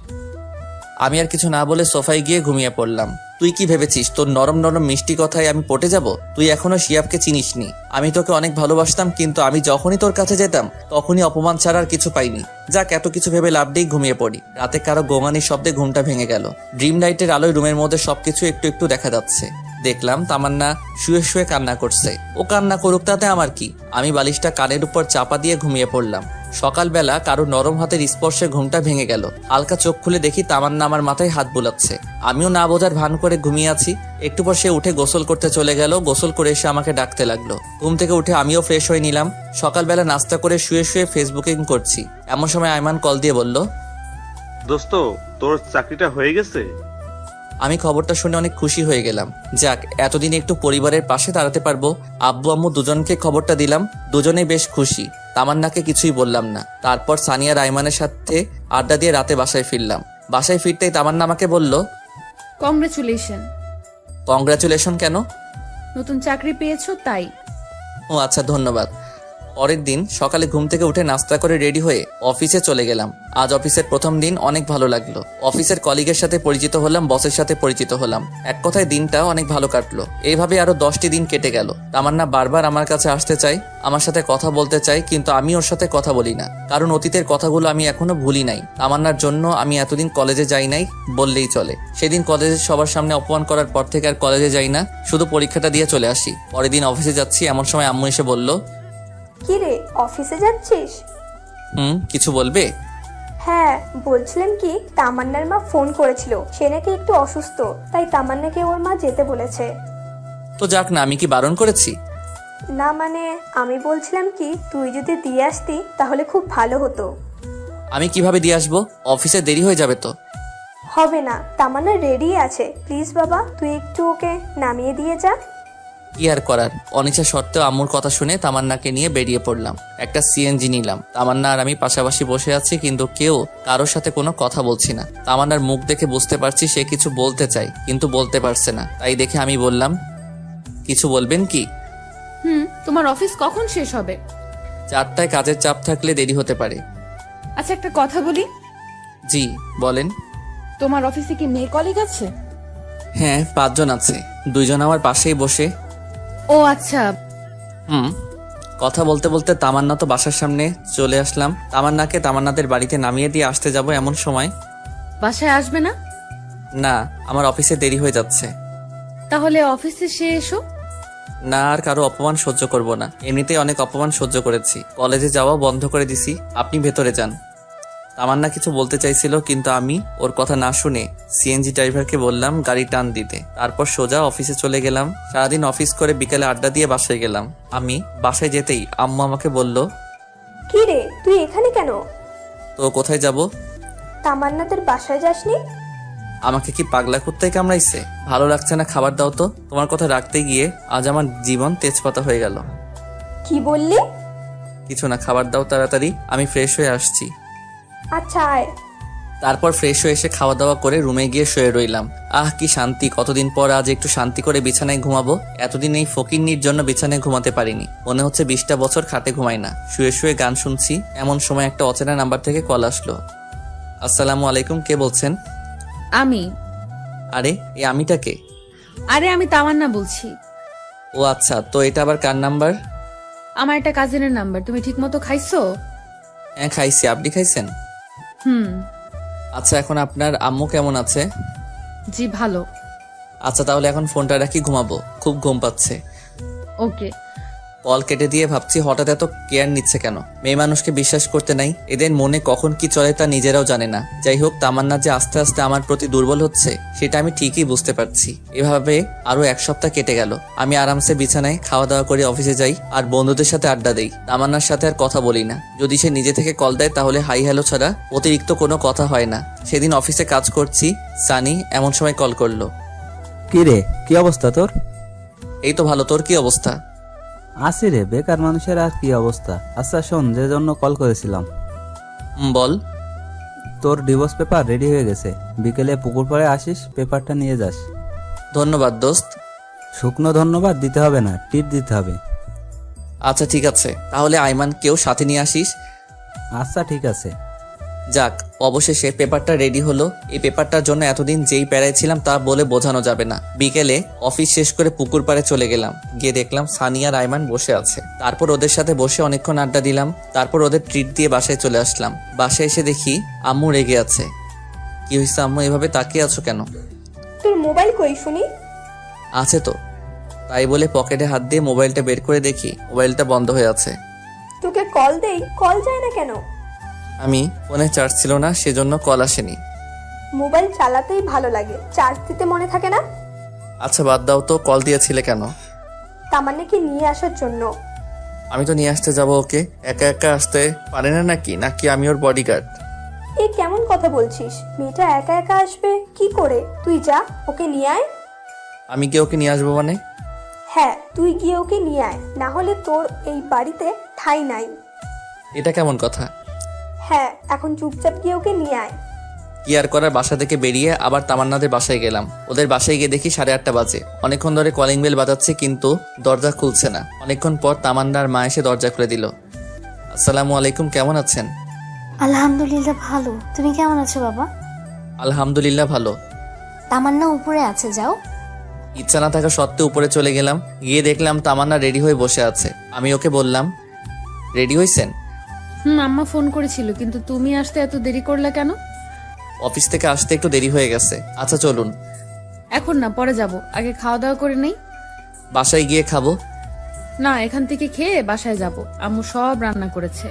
Speaker 1: আমি আর কিছু না বলে সোফায় গিয়ে ঘুমিয়ে পড়লাম। তুই কি ভেবেছিস তোর নরম নরম মিষ্টি কথায় আমি পটে যাব? তুই এখনো শিয়াবকে চিনিসনি। আমি তোকে অনেক ভালোবাসতাম, কিন্তু আমি যখনই তোর কাছে যেতাম তখনই অপমান ছাড়া আর কিছু পাইনি। যাক, এত কিছু ভেবে লাভ নেই, ঘুমিয়ে পড়ি। রাতে কারো গোঙানির শব্দে ঘুমটা ভেঙে গেল। ড্রিম লাইটের আলোয় রুমের মধ্যে সবকিছু একটু একটু দেখা যাচ্ছে। দেখলাম তামান্না শুয়ে শুয়ে কান্না করছে। ও কান্না করুক, তাতে আমার কি? আমি বালিশটা কানের উপর চাপা দিয়ে ঘুমিয়ে পড়লাম। সকালবেলা কারো নরম হাতের স্পর্শে ঘুমটা ভেঙে গেল। হালকা চোখ খুলে দেখি তামান্না আমার মাথায় হাত বুলাচ্ছে। আমিও না বোঝার ভান করে ঘুমিয়ে আছি। একটু পর সে উঠে গোসল করতে চলে গেল। গোসল করে এসে আমাকে ডাকতে লাগলো। ঘুম থেকে উঠে আমিও ফ্রেশ হয়ে নিলাম। সকালবেলা নাস্তা করে শুয়ে শুয়ে ফেসবুকিং করছি। এমন সময় আইমান কল দিয়ে বলল,
Speaker 4: দোস্ত, তোর চাকরিটা হয়ে গেছে?
Speaker 1: আমি খবরটা শুনে অনেক খুশি হয়ে গেলাম। যাক, এতদিন একটু পরিবারের পাশে দাঁড়াতে পারবো। আব্বু আম্মু দুজনকে খবরটা দিলাম। দুজনেই বেশ খুশি। তামান্নাকে কিছুই বললাম না। তারপর সানিয়া রাইমানের সাথে আড্ডা দিয়ে রাতে বাসায় ফিরলাম। বাসায় ফিরতেই তামান্না আমাকে বলল,
Speaker 10: কংগ্রেচুলেশন।
Speaker 1: কংগ্রাচুলেশন কেন?
Speaker 10: নতুন চাকরি পেয়েছো তাই।
Speaker 1: ও আচ্ছা, ধন্যবাদ। পরের দিন সকালে ঘুম থেকে উঠে নাস্তা করে রেডি হয়ে অফিসে চলে গেলাম। আজ অফিসের প্রথম দিন, অনেক ভালো লাগলো। অফিসের কলিগের সাথে পরিচিত হলাম, বসের সাথে পরিচিত হলাম। এক কথায় দিনটা অনেক ভালো কাটলো। এইভাবে আরো 10টি দিন কেটে গেল। তামান্না বারবার আমার কাছে আসতে চাই, আমার সাথে কথা বলতে চাই, কিন্তু আমি ওর সাথে কথা বলি না, কারণ অতীতের কথাগুলো আমি এখনো ভুলি নাই। তামান্নার জন্য আমি এতদিন কলেজে যাই নাই বললেই চলে। সেদিন কলেজের সবার সামনে অপমান করার পর থেকে আর কলেজে যাই না, শুধু পরীক্ষাটা দিয়ে চলে আসি। পরের দিন অফিসে যাচ্ছি, এমন সময় আম্মু এসে বলল,
Speaker 7: কি রে, অফিসে যাচ্ছিস?
Speaker 1: কিছু বলবে?
Speaker 7: হ্যাঁ, বলছিলেন কি তামান্নার মা ফোন করেছিল, সে নাকি একটু অসুস্থ, তাই তামান্নাকে ওর মা যেতে বলেছে।
Speaker 1: তো যাক না, আমি কি বারণ করেছি?
Speaker 7: না মানে আমি বলছিলাম কি, তুই যদি দিয়ে আসতি তাহলে খুব ভালো হতো।
Speaker 1: আমি কিভাবে দিয়ে আসবো? অফিসে দেরি হয়ে যাবে তো।
Speaker 7: হবে না, তামান্না রেডি আছে, প্লিজ বাবা তুই একটু ওকে নামিয়ে দিয়ে যা।
Speaker 1: কি আর করার, অনিচ্ছা সত্ত্বেও আম্মুর কথা শুনে তামান্নাকে নিয়ে বেরিয়ে পড়লাম। একটা সিএনজি নিলাম। তামান্না আর আমি পাশাপাশি বসে আছি, কিন্তু কেউ কারোর সাথে কোনো কথা বলছি না। তামান্নার মুখ দেখে বুঝতে পারছি সে কিছু বলতে চায়, কিন্তু বলতে পারছে না। তাই দেখে আমি বললাম, কিছু বলবেন কি?
Speaker 10: তোমার অফিস কখন শেষ হবে?
Speaker 1: 4টায়, কাজের চাপ থাকলে দেরি হতে পারে।
Speaker 10: আচ্ছা, একটা কথা বলি।
Speaker 1: জি বলেন।
Speaker 10: তোমার অফিসে কি মেয়ে কলিগ আছে?
Speaker 1: হ্যাঁ, 5 জন আছে, 2 জন আমার পাশেই বসে।
Speaker 10: ও আচ্ছা।
Speaker 1: কথা বলতে বলতে তামান্না তো বাসার সামনে চলে আসলাম। তামান্নাকে তামান্নাদের বাড়িতে নামিয়ে দিয়ে আসতে যাব, এমন সময়,
Speaker 10: বাসায় আসবে না?
Speaker 1: না, আমার অফিসে দেরি হয়ে যাচ্ছে।
Speaker 10: তাহলে অফিসে সে এসো।
Speaker 1: না, আর কারো অপমান সহ্য করব না। এমনিতেই অনেক অপমান সহ্য করেছি। কলেজে যাওয়া বন্ধ করে দিছি, আপনি ভেতরে যান। তামান্না কিছু বলতে চাইছিল, কিন্তু আমি ওর কথা না শুনে সিএনজি ড্রাইভারকে বললাম গাড়ি টান দিতে। তারপর সোজা অফিসে চলে গেলাম। সারাদিন অফিস করে বিকেলে আড্ডা দিয়ে বাসায় গেলাম। আমি বাসায় যেতেই আম্মু আমাকে বলল,
Speaker 7: কি রে, তুই এখানে কেন?
Speaker 1: তো কোথায় যাব?
Speaker 7: তামান্নাদের বাসায় যাসনি?
Speaker 1: আমাকে কি পাগলা কুত্তায় কামড়াইছে? ভালো লাগছে না, খাবার দাও তো। তোমার কথা রাখতে গিয়ে আজ আমার জীবন তেজপাতা হয়ে গেল।
Speaker 7: কি বললি?
Speaker 1: কিছু না, খাবার দাও তাড়াতাড়ি, আমি ফ্রেশ হয়ে আসছি।
Speaker 7: আচ্ছা আয়।
Speaker 1: তারপর ফ্রেশ হয়ে এসে খাওয়া দাওয়া করে রুমে গিয়ে শুয়ে রইলাম। আহ কি শান্তি, কতদিন পর আজ একটু শান্তি করে বিছানায় ঘুমাবো। এতদিন এই ফকিন্নির জন্য বিছানায় ঘুমাতে পারিনি। মনে হচ্ছে 20টা বছর খাটে ঘুমাই না। শুয়ে শুয়ে গান শুনছি, এমন সময় একটা অচেনা নাম্বার থেকে কল আসলো। আসসালামু আলাইকুম, কে বলছেন?
Speaker 10: আমি।
Speaker 1: আরে এই আমিটাকে?
Speaker 10: আরে আমি তামান্না বলছি।
Speaker 1: ও আচ্ছা, তো এটা আবার কার নাম্বার?
Speaker 10: আমার একটা কাজিনের নাম্বার। তুমি ঠিক মতো খাইছো?
Speaker 1: হ্যাঁ খাইছি, আপনি খাইছেন? আচ্ছা, এখন আপনার আম্মু কেমন আছে?
Speaker 10: জি ভালো।
Speaker 1: আচ্ছা তাহলে এখন ফোনটা রাখি, ঘুমাবো, খুব ঘুম পাচ্ছে।
Speaker 10: ওকে।
Speaker 1: কল কেটে দিয়ে ভাবছি হঠাৎ এত কেয়ার নিচ্ছে কেন। মেয়ে মানুষকে বিশ্বাস করতে নাই, এদের মনে কখন কি চলে তা নিজেরাও জানে না। যাই হোক, তামান্না যে আস্তে আস্তে আমার প্রতি দুর্বল হচ্ছে সেটা আমি ঠিকই বুঝতে পারছি। এভাবে আরো 1 সপ্তাহ কেটে গেল। আমি আরামসে বিছানায় খাওয়া দাওয়া করে অফিসে যাই আর বন্ধুদের সাথে আড্ডা দেই। তামান্নার সাথে আর কথা বলি না। যদি সে নিজে থেকে কল দেয় তাহলে হাই হ্যালো ছাড়া অতিরিক্ত কোনো কথা হয় না। সেদিন অফিসে কাজ করছি, সানি এমন সময় কল করলো।
Speaker 3: কি রে, কি অবস্থা তোর?
Speaker 1: এই তো ভালো, তোর কি অবস্থা?
Speaker 3: আসি রে, বেকার মানুষের আর কি অবস্থা। আচ্ছা শোন, যে জন্য কল করেছিলাম,
Speaker 1: বল।
Speaker 3: তোর ডিভোর্স পেপার রেডি হয়ে গেছে। বিকেলে পুকুর পাড়ে আসিস, পেপারটা নিয়ে যাস।
Speaker 1: ধন্যবাদ দোস্ত।
Speaker 3: শুকনো ধন্যবাদ দিতে হবে না, টিট দিতে হবে।
Speaker 1: আচ্ছা ঠিক আছে, তাহলে আইমানকেও সাথে নিয়ে আসিস।
Speaker 3: আচ্ছা ঠিক আছে।
Speaker 1: যাক, অবশেষে পেপারটা রেডি হলো। এই পেপারটার জন্য এতদিন যেই প্যারায় ছিলাম তা বলে বোঝানো যাবে না। বিকেলে অফিস শেষ করে পুকুর পাড়ে চলে গেলাম। গিয়ে দেখলাম সানি আর আইমান বসে আছে। তারপর ওদের সাথে বসে অনেকক্ষণ আড্ডা দিলাম। তারপর ওদের ট্রিট দিয়ে বাসায় চলে আসলাম। বাসায় এসে দেখি আম্মু রেগে আছে। কি হয়েছে আম্মু, এভাবে তাকিয়ে আছো কেন?
Speaker 7: তোর মোবাইল কই শুনি?
Speaker 1: আছে তো। তাই বলে পকেটে হাত দিয়ে মোবাইলটা বের করে দেখি মোবাইলটা বন্ধ হয়ে আছে।
Speaker 7: তোকে কল দেই, কল যায় না কেন?
Speaker 1: আমি ফোনে চার্জ ছিল না, সেজন্য কল আসেনি।
Speaker 7: মোবাইল চালাতেই ভালো লাগে, চার্জ দিতে মনে থাকে না।
Speaker 1: আচ্ছা বাদ দাও তো, কল দিয়েছিলে কেন?
Speaker 7: তামান্নাকে নিয়ে আসার জন্য।
Speaker 1: আমি তো নিয়ে আসতে যাব ওকে, একা একা আসতে পারে না নাকি আমি ওর বডিগার্ড?
Speaker 7: এই কেমন কথা বলছিস? মেয়েটা একা একা আসবে কি করে? তুই যা, ওকে নিয়ে আয়।
Speaker 1: আমি কি ওকে নিয়ে আসবো মানে?
Speaker 7: হ্যাঁ, তুই গিয়ে ওকে নিয়ে আয়, না হলে তোর এই বাড়িতে ঠাঁই নাই।
Speaker 1: এটা কেমন কথা?
Speaker 7: হ্যাঁ, এখন চুপচাপ গিয়ে ওকে নিয়ে আয়।
Speaker 1: কি আর করার, বাসা থেকে বেরিয়ে আবার তামান্নাদের বাসায় গেলাম। ওদের বাসায় গিয়ে দেখি 8:30 বাজে। অনেকক্ষণ ধরে কলিং বেল বাজাচ্ছে কিন্তু দরজা খুলছে না। অনেকক্ষণ পর তামান্নার মা এসে দরজা খুলে দিল। আসসালামু আলাইকুম, কেমন আছেন?
Speaker 12: আলহামদুলিল্লাহ ভালো। তুমি কেমন আছো বাবা?
Speaker 1: আলহামদুলিল্লাহ ভালো।
Speaker 12: তামান্না উপরে আছে, যাও।
Speaker 1: ইচ্ছা না থাকা সত্ত্বেও উপরে চলে গেলাম। গিয়ে দেখলাম তামান্না রেডি হয়ে বসে আছে। আমি ওকে বললাম, রেডি হইছেন?
Speaker 10: আম্মা ফোন করেছিল, কিন্তু তুমি আসতে এত দেরি করলে কেন?
Speaker 1: অফিস থেকে আসতে একটু দেরি হয়ে গেছে। আচ্ছা চলুন।
Speaker 10: এখন না, পরে যাব, আগে খাওয়া দাওয়া করে নেই।
Speaker 1: বাসায় গিয়ে খাবো।
Speaker 10: না, এখান থেকে খেয়ে বাসায় যাব, আম্মু সব রান্না করেছে।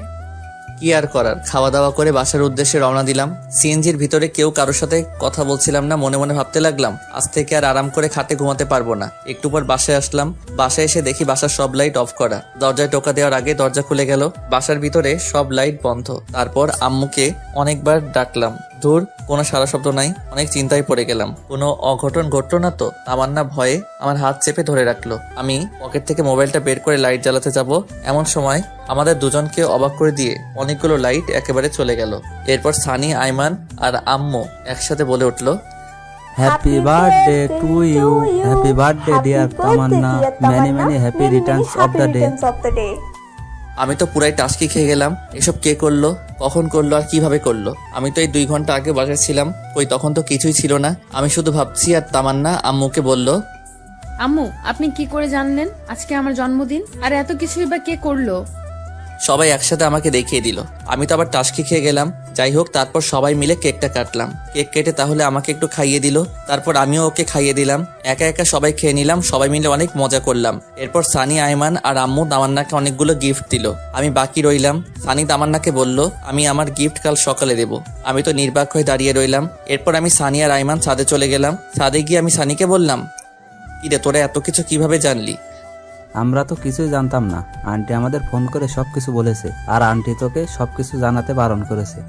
Speaker 1: কি আর করার, খাওয়া দাওয়া করে বাসার উদ্দেশ্যে রওনা দিলাম। সিএনজির ভিতরে কেউ কারোর সাথে কথা বলছিলাম না। মনে মনে ভাবতে লাগলাম, আজ থেকে আর আরাম করে খাটে ঘুমাতে পারবো না। একটু পর বাসায় আসলাম। বাসায় এসে দেখি বাসার সব লাইট অফ করা। দরজায় টোকা দেওয়ার আগে দরজা খুলে গেল। বাসার ভিতরে সব লাইট বন্ধ। তারপর আম্মুকে অনেকবার ডাকলাম, ধুর, কোনো সারা শব্দ নাই। অনেক চিন্তায় পড়ে গেলাম, কোনো অঘটন ঘটলো না তো? তামান্না ভয়ে আমার হাত চেপে ধরে রাখলো। আমি পকেট থেকে মোবাইলটা বের করে লাইট জ্বালাতে যাব, এমন সময় আমাদের দুজনকে অবাক করে দিয়ে অনেকগুলো লাইট একেবারে চলে গেল। এরপর সানি, আইমান আর আম্মু একসাথে বলে উঠলো,
Speaker 3: happy birthday to you, happy birthday dear Tamanna, many many happy returns of the day.
Speaker 1: আমি তো পুরাই টাস্কি খেয়ে গেলাম। এসব কে করলো, কখন করলো আর কিভাবে করলো? আমি তো এই 2 ঘন্টা আগে বাসায় ছিলাম, কই তখন তো কিছুই ছিল না। আমি শুধু ভাবছি। আর তামান্না আম্মুকে বলল,
Speaker 10: আম্মু, আপনি কি করে জানলেন আজকে আমার জন্মদিন? আর এত কিছুই বা কে করলো?
Speaker 1: সবাই একসাথে আমাকে দেখিয়ে দিল। আমি তো আবার টাস্কি খেয়ে গেলাম। যাই হোক, তারপর সবাই মিলে কেকটা কাটলাম। কেক কেটে তাহলে আমাকে একটু খাইয়ে দিল। তারপর আমিও ওকে খাইয়ে দিলাম। একা একা সবাই খেয়ে নিলাম। সবাই মিলে অনেক মজা করলাম। এরপর সানি, আইমান আর আম্মু তামান্নাকে অনেকগুলো গিফট দিল। আমি বাকি রইলাম। সানি তামান্নাকে বলল, আমি আমার গিফট কাল সকালে দেব। আমি তো নির্বাক হয়ে দাঁড়িয়ে রইলাম। এরপর আমি সানি আর আইমান ছাদে চলে গেলাম। ছাদে গিয়ে আমি সানিকে বললাম, কিরে, তোরা এত কিছু কিভাবে জানলি?
Speaker 3: আমরা তো কিছুই জানতাম না, আন্টি আমাদের ফোন করে সবকিছু বলেছে, আর আন্টি তোকে সবকিছু জানাতে বারণ করেছে।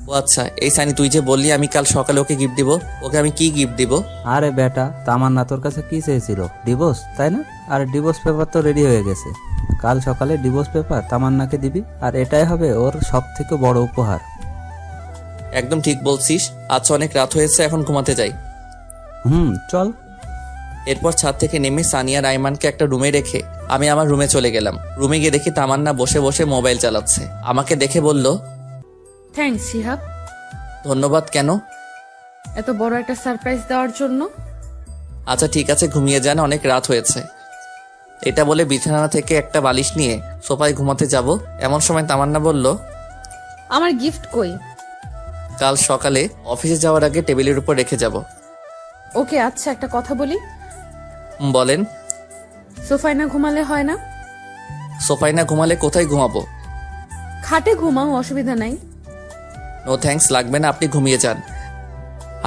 Speaker 1: ও আচ্ছা, এই সানি, তুই যে বললি আমি কাল সকালে ওকে গিফট দিব, ওকে আমি কি গিফট দিব?
Speaker 3: আরে বেটা, তামান্না তোর কাছে কি চেয়েছিল? ডিভোর্স, তাই না? আর ডিভোর্স পেপার তো রেডি হয়ে গেছে। কাল সকালে ডিভোর্স পেপার তামান্নাকে দিবি, আর এটাই হবে ওর সব থেকে বড় উপহার।
Speaker 1: একদম ঠিক বলছিস। আচ্ছা, অনেক রাত হয়েছে, এখন ঘুমাতে যাই।
Speaker 3: চল।
Speaker 1: এরপর ছাদ থেকে নেমে সানিয়া রাইমানকে একটা রুমে রেখে আমি আমার রুমে চলে গেলাম। রুমে গিয়ে দেখি তামান্না বসে বসে মোবাইল চালাচ্ছে। আমাকে দেখে বলল,
Speaker 10: থ্যাঙ্কস শিহাব।
Speaker 1: ধন্যবাদ। কেন?
Speaker 10: এত বড় একটা সারপ্রাইজ দেওয়ার জন্য।
Speaker 1: আচ্ছা ঠিক আছে, ঘুমিয়ে যান, অনেক রাত হয়েছে। এটা বলে বিছানা থেকে একটা বালিশ নিয়ে সোফায় ঘুমাতে যাব। এমন সময় তামান্না বলল,
Speaker 10: আমার গিফট কই?
Speaker 1: কাল সকালে অফিসে যাওয়ার আগে টেবিলের উপর রেখে যাব।
Speaker 10: ওকে, আচ্ছা একটা কথা বলি।
Speaker 1: বলেন।
Speaker 10: সোফায় না ঘুমালে হয় না?
Speaker 1: সোফায় না ঘুমালে কোথায় ঘুমাবো?
Speaker 10: খাটে ঘুমাও, অসুবিধা নাই।
Speaker 1: নো থ্যাঙ্কস, লাগবে না, আপনি ঘুমিয়ে যান।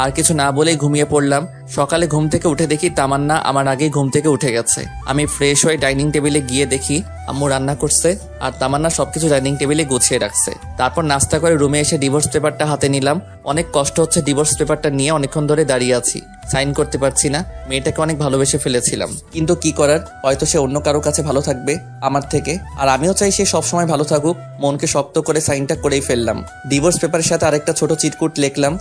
Speaker 1: আর কিছু না বলেই ঘুমিয়ে পড়লাম। সকালে ঘুম থেকে উঠে দেখি তামান্না আমার আগেই ঘুম থেকে উঠে গেছে। আমি ফ্রেশ হয়ে ডাইনিং টেবিলে গিয়ে দেখি আম্মু রান্না করছে আর তামান্না সবকিছু ডাইনিং টেবিলে গুছিয়ে রাখছে। তারপর নাস্তা করে রুমে এসে ডিভোর্স পেপারটা হাতে নিলাম। অনেক কষ্ট হচ্ছে ডিভোর্স পেপারটা নিয়ে অনেকক্ষণ ধরে দাঁড়িয়ে আছি, সাইন করতে পারছি না। মেয়েটাকে অনেক ভালোবেসে ফেলেছিলাম, কিন্তু কি করার, হয়তো সে অন্য কারো কাছে ভালো থাকবে আমার থেকে, আর আমিও চাই সে সবসময় ভালো থাকুক। মনকে শক্ত করে সাইনটা করেই ফেললাম। ডিভোর্স পেপারের সাথে আরেকটা ছোট চিরকুট লিখলাম,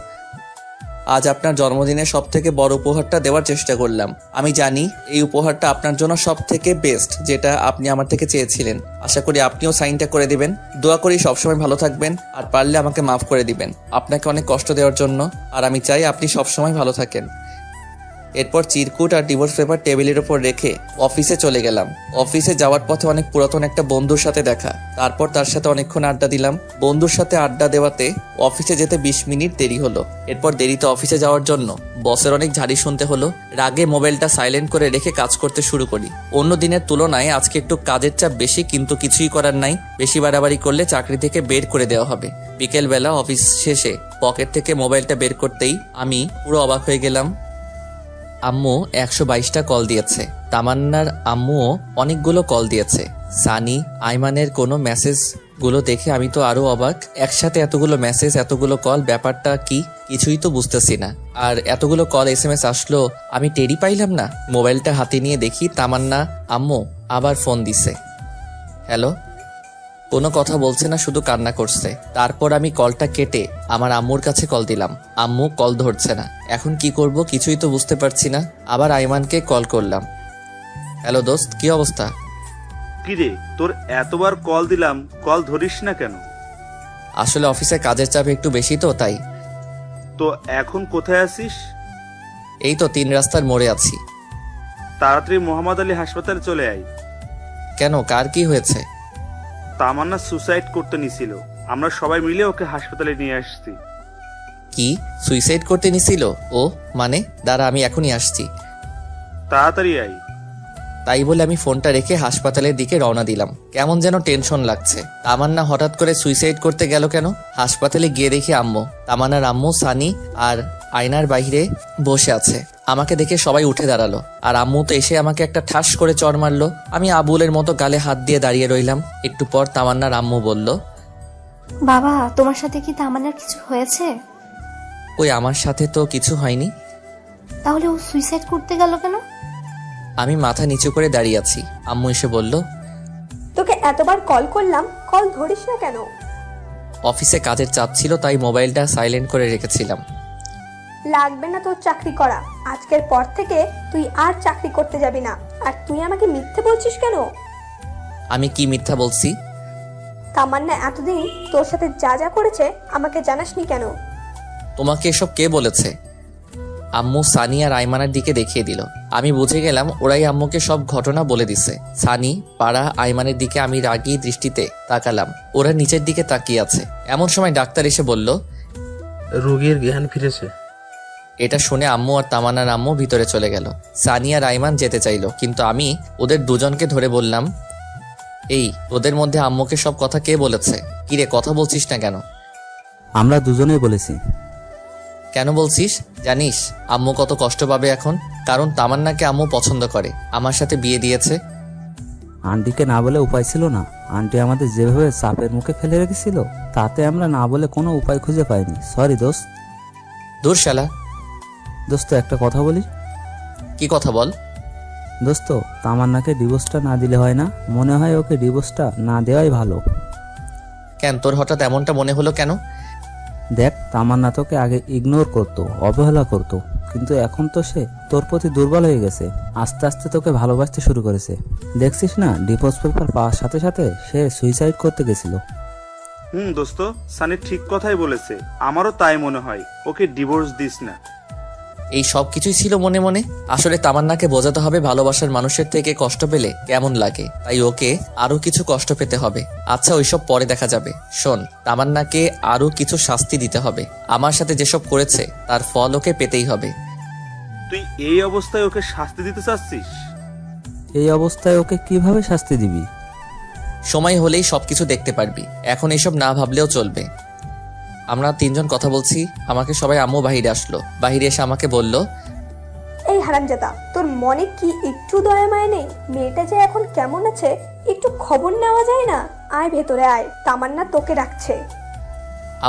Speaker 1: আজ আপনার জন্মদিনে সব থেকে বড় উপহারটা দেওয়ার চেষ্টা করলাম। আমি জানি এই উপহারটা আপনার জন্য সব থেকে বেস্ট, যেটা আপনি আমার থেকে চেয়েছিলেন। আশা করি আপনিও সাইনটা করে দিবেন। দোয়া করি সবসময় ভালো থাকবেন, আর পারলে আমাকে মাফ করে দিবেন আপনাকে অনেক কষ্ট দেওয়ার জন্য, আর আমি চাই আপনি সবসময় ভালো থাকেন। এরপর চিরকুট আর ডিভোর্স পেপার টেবিলের উপর রেখে অফিসে চলে গেলাম। অফিসে যাওয়ার পথে অনেক পুরাতন একটা বন্ধুর সাথে দেখা। তারপর তার সাথে অনেকক্ষণ আড্ডা দিলাম। বন্ধুর সাথে আড্ডা দেওয়াতে অফিসে যেতে 20 মিনিট দেরি হলো। এরপর দেরিতে অফিসে যাওয়ার জন্য বসের অনেক ঝাড়ি শুনতে হলো। রাগে মোবাইলটা সাইলেন্ট করে রেখে কাজ করতে শুরু করি। অন্য দিনের তুলনায় আজকে একটু কাজের চাপ বেশি, কিন্তু কিছুই করার নাই। বেশি বাড়াবাড়ি করলে চাকরি থেকে বের করে দেওয়া হবে। বিকেলবেলা অফিস শেষে পকেট থেকে মোবাইলটা বের করতেই আমি পুরো অবাক হয়ে গেলাম। আম্মু 122টা কল দিয়েছে। তামান্নার আম্মুও অনেকগুলো কল দিয়েছে। সানি, আইমানের কোনো মেসেজগুলো দেখে আমি তো আরো অবাক। একসাথে এতগুলো মেসেজ, এতগুলো কল, ব্যাপারটা কি কিছুই তো বুঝতেছি না। আর এতগুলো কল SMS আসলো, আমি টেরই পাইলাম না। মোবাইলটা হাতে নিয়ে দেখি তামান্না আম্মু আবার ফোন দিছে। হ্যালো। কোনো কথা বলছে না, শুধু কান্না করছে। তারপর আমি কলটা কেটে আমার আম্মুর কাছে কল দিলাম। আম্মু কল ধরছে না। এখন কি করব কিছুই তো বুঝতে পারছি না। আবার আইমানকে কল করলাম। হ্যালো দোস্ত, কি অবস্থা?
Speaker 4: কিরে, তোর এতবার কল দিলাম, কল ধরিস না কেন?
Speaker 1: আসলে অফিসে কাজের চাপ একটু বেশি তো তাই।
Speaker 4: তো এখন কোথায় আছিস?
Speaker 1: এই তো 3 রাস্তার মোড়ে আছি।
Speaker 4: তাড়াতাড়ি মোহাম্মদ আলী হাসপাতালে চলে আয়।
Speaker 1: কেন, কার কি হয়েছে?
Speaker 4: তামান্না সুসাইড করতে নিছিল, আমরা সবাই মিলে ওকে হাসপাতালে নিয়ে আসছি।
Speaker 1: কি, সুইসাইড করতে নিছিল ও? মানে দাঁড়া, আমি এখনই আসছি।
Speaker 4: তাড়াতাড়ি আয়।
Speaker 1: তাই বলে আমি ফোনটা রেখে হাসপাতালের দিকে রওনা দিলাম। কেমন যেন টেনশন লাগছে। তামান্না হঠাৎ করে সুইসাইড করতে গেল কেন? হাসপাতালে গিয়ে দেখি আম্মু, তামান্নার আম্মু সানি আর আয়নার বাইরে বসে আছে। আমাকে দেখে সবাই উঠে দাঁড়ালো, আর আম্মু তো এসে আমাকে একটা ঠাস করে চড় মারলো। আমি আবুলের মতো গালে হাত দিয়ে দাঁড়িয়ে রইলাম। একটু পর তামান্নার আম্মু বলল,
Speaker 12: বাবা তোমার সাথে কি তামান্নার কিছু হয়েছে?
Speaker 1: ওই আমার সাথে তো কিছু হয়নি।
Speaker 12: তাহলে ও সুইসাইড করতে গেল কেন?
Speaker 1: আমি মাথা নিচু করে দাঁড়িয়ে আছি। আম্মু এসে বলল,
Speaker 7: তোকে এতবার কল করলাম, কল ধরিস না কেন?
Speaker 1: অফিসে কাজের চাপ ছিল তাই মোবাইলটা সাইলেন্ট করে রেখেছিলাম।
Speaker 7: লাগবে না তোর চাকরি করা, আজকের পর থেকে তুই আর চাকরি করতে যাবি না। আর তুই আমাকে মিথ্যে বলছিস কেন?
Speaker 1: আমি কি মিথ্যা বলছি?
Speaker 7: তামান্না এতদিন তোর সাথে যা যা করেছে আমাকে জানাসনি কেন?
Speaker 1: তোমাকে এসব কে বলেছে? আম্মু সানি আর আইমানের দিকে দেখিয়ে দিল। আমি বুঝে গেলাম ওরাই আম্মুকে সব ঘটনা বলে দিছে। সানি, পাড়া, আইমানের দিকে আমি রাগী দৃষ্টিতে তাকালাম। ওরা নিচের দিকে তাকিয়ে আছে। এমন সময় ডাক্তার এসে বলল,
Speaker 5: রোগীর জ্ঞান ফিরেছে।
Speaker 1: এটা শুনে আম্মু আর তামান্নার আম্মু ভিতরে চলে গেল। সানি আর আইমান যেতে চাইলো, কিন্তু আমি ওদের দুজনকে ধরে বললাম, এই ওদের মধ্যে আম্মুকে সব কথা কে বলেছে? কিরে, কথা বলছিস না কেন?
Speaker 3: আমরা দুজনেই বলেছি।
Speaker 1: কেন বলছিস? জানিস আম্মু কত কষ্ট পাবে এখন? কারণ তামান্নাকে আম্মু পছন্দ করে, আমার সাথে বিয়ে দিয়েছে।
Speaker 3: আন্টিকে না বলে উপায় ছিল না। আন্টি আমাদের যেভাবে চাপের মুখে ফেলে রেখেছিল, তাতে আমরা না বলে কোনো উপায় খুঁজে পাইনি। সরি দোস্ত।
Speaker 1: দূর শালা।
Speaker 3: দোস্ত একটা কথা বলি।
Speaker 1: কি কথা বল?
Speaker 3: দোস্ত, তামান্নাকে ডিভোর্সটা না দিলে হয় না? মনে হয় ওকে ডিভোর্সটা না দেওয়াই ভালো।
Speaker 1: কেন, তোর হঠাৎ এমনটা মনে হলো কেন?
Speaker 3: দেখ, তামান্না তোকে আগে ইগনোর করতো, অবহেলা করতো, কিন্তু এখন তো সে তোর প্রতি দুর্বল হয়ে গেছে। আস্তে আস্তে তোকে ভালোবাসতে শুরু করেছে। দেখছিস না, ডিভোর্স পেপার পাওয়ার সাথে সাথে সে সুইসাইড করতে গেছিল।
Speaker 4: দোস্ত, সানি ঠিক কথাই বলেছে, আমারও তাই মনে হয়। ওকে ডিভোর্স দিস না।
Speaker 1: এই সব কিছুই ছিল মনে মনে। আসলে তামান্নাকে বোঝাতে হবে ভালোবাসার মানুষের থেকে কষ্ট পেলে কেমন লাগে, তাই ওকে আরো কিছু কষ্ট পেতে হবে। আচ্ছা, ওইসব পরে দেখা যাবে। শোন, তামান্নাকে আরো কিছু শাস্তি দিতে হবে। আমার সাথে যেসব করেছে তার ফল ওকে পেতেই হবে।
Speaker 4: তুই এই অবস্থায় ওকে শাস্তি দিতে চাচ্ছিস?
Speaker 3: এই অবস্থায় ওকে কিভাবে শাস্তি দিবি?
Speaker 1: সময় হলেই সবকিছু দেখতে পারবি। এখন এসব না ভাবলেও চলবে। আমরা 3 জন কথা বলছি, আমাকে সবাই আম্মু বাহিরে আসলো। বাহিরে এসে আমাকে বলল,
Speaker 7: এই হারামজাদা, তোর মনে কি একটু দয়া মায়া নেই? মেয়েটা যে এখন কেমন আছে একটু খবর নেওয়া যায় না? আয় ভেতরে আয়, তামান্না তোকে ডাকছে।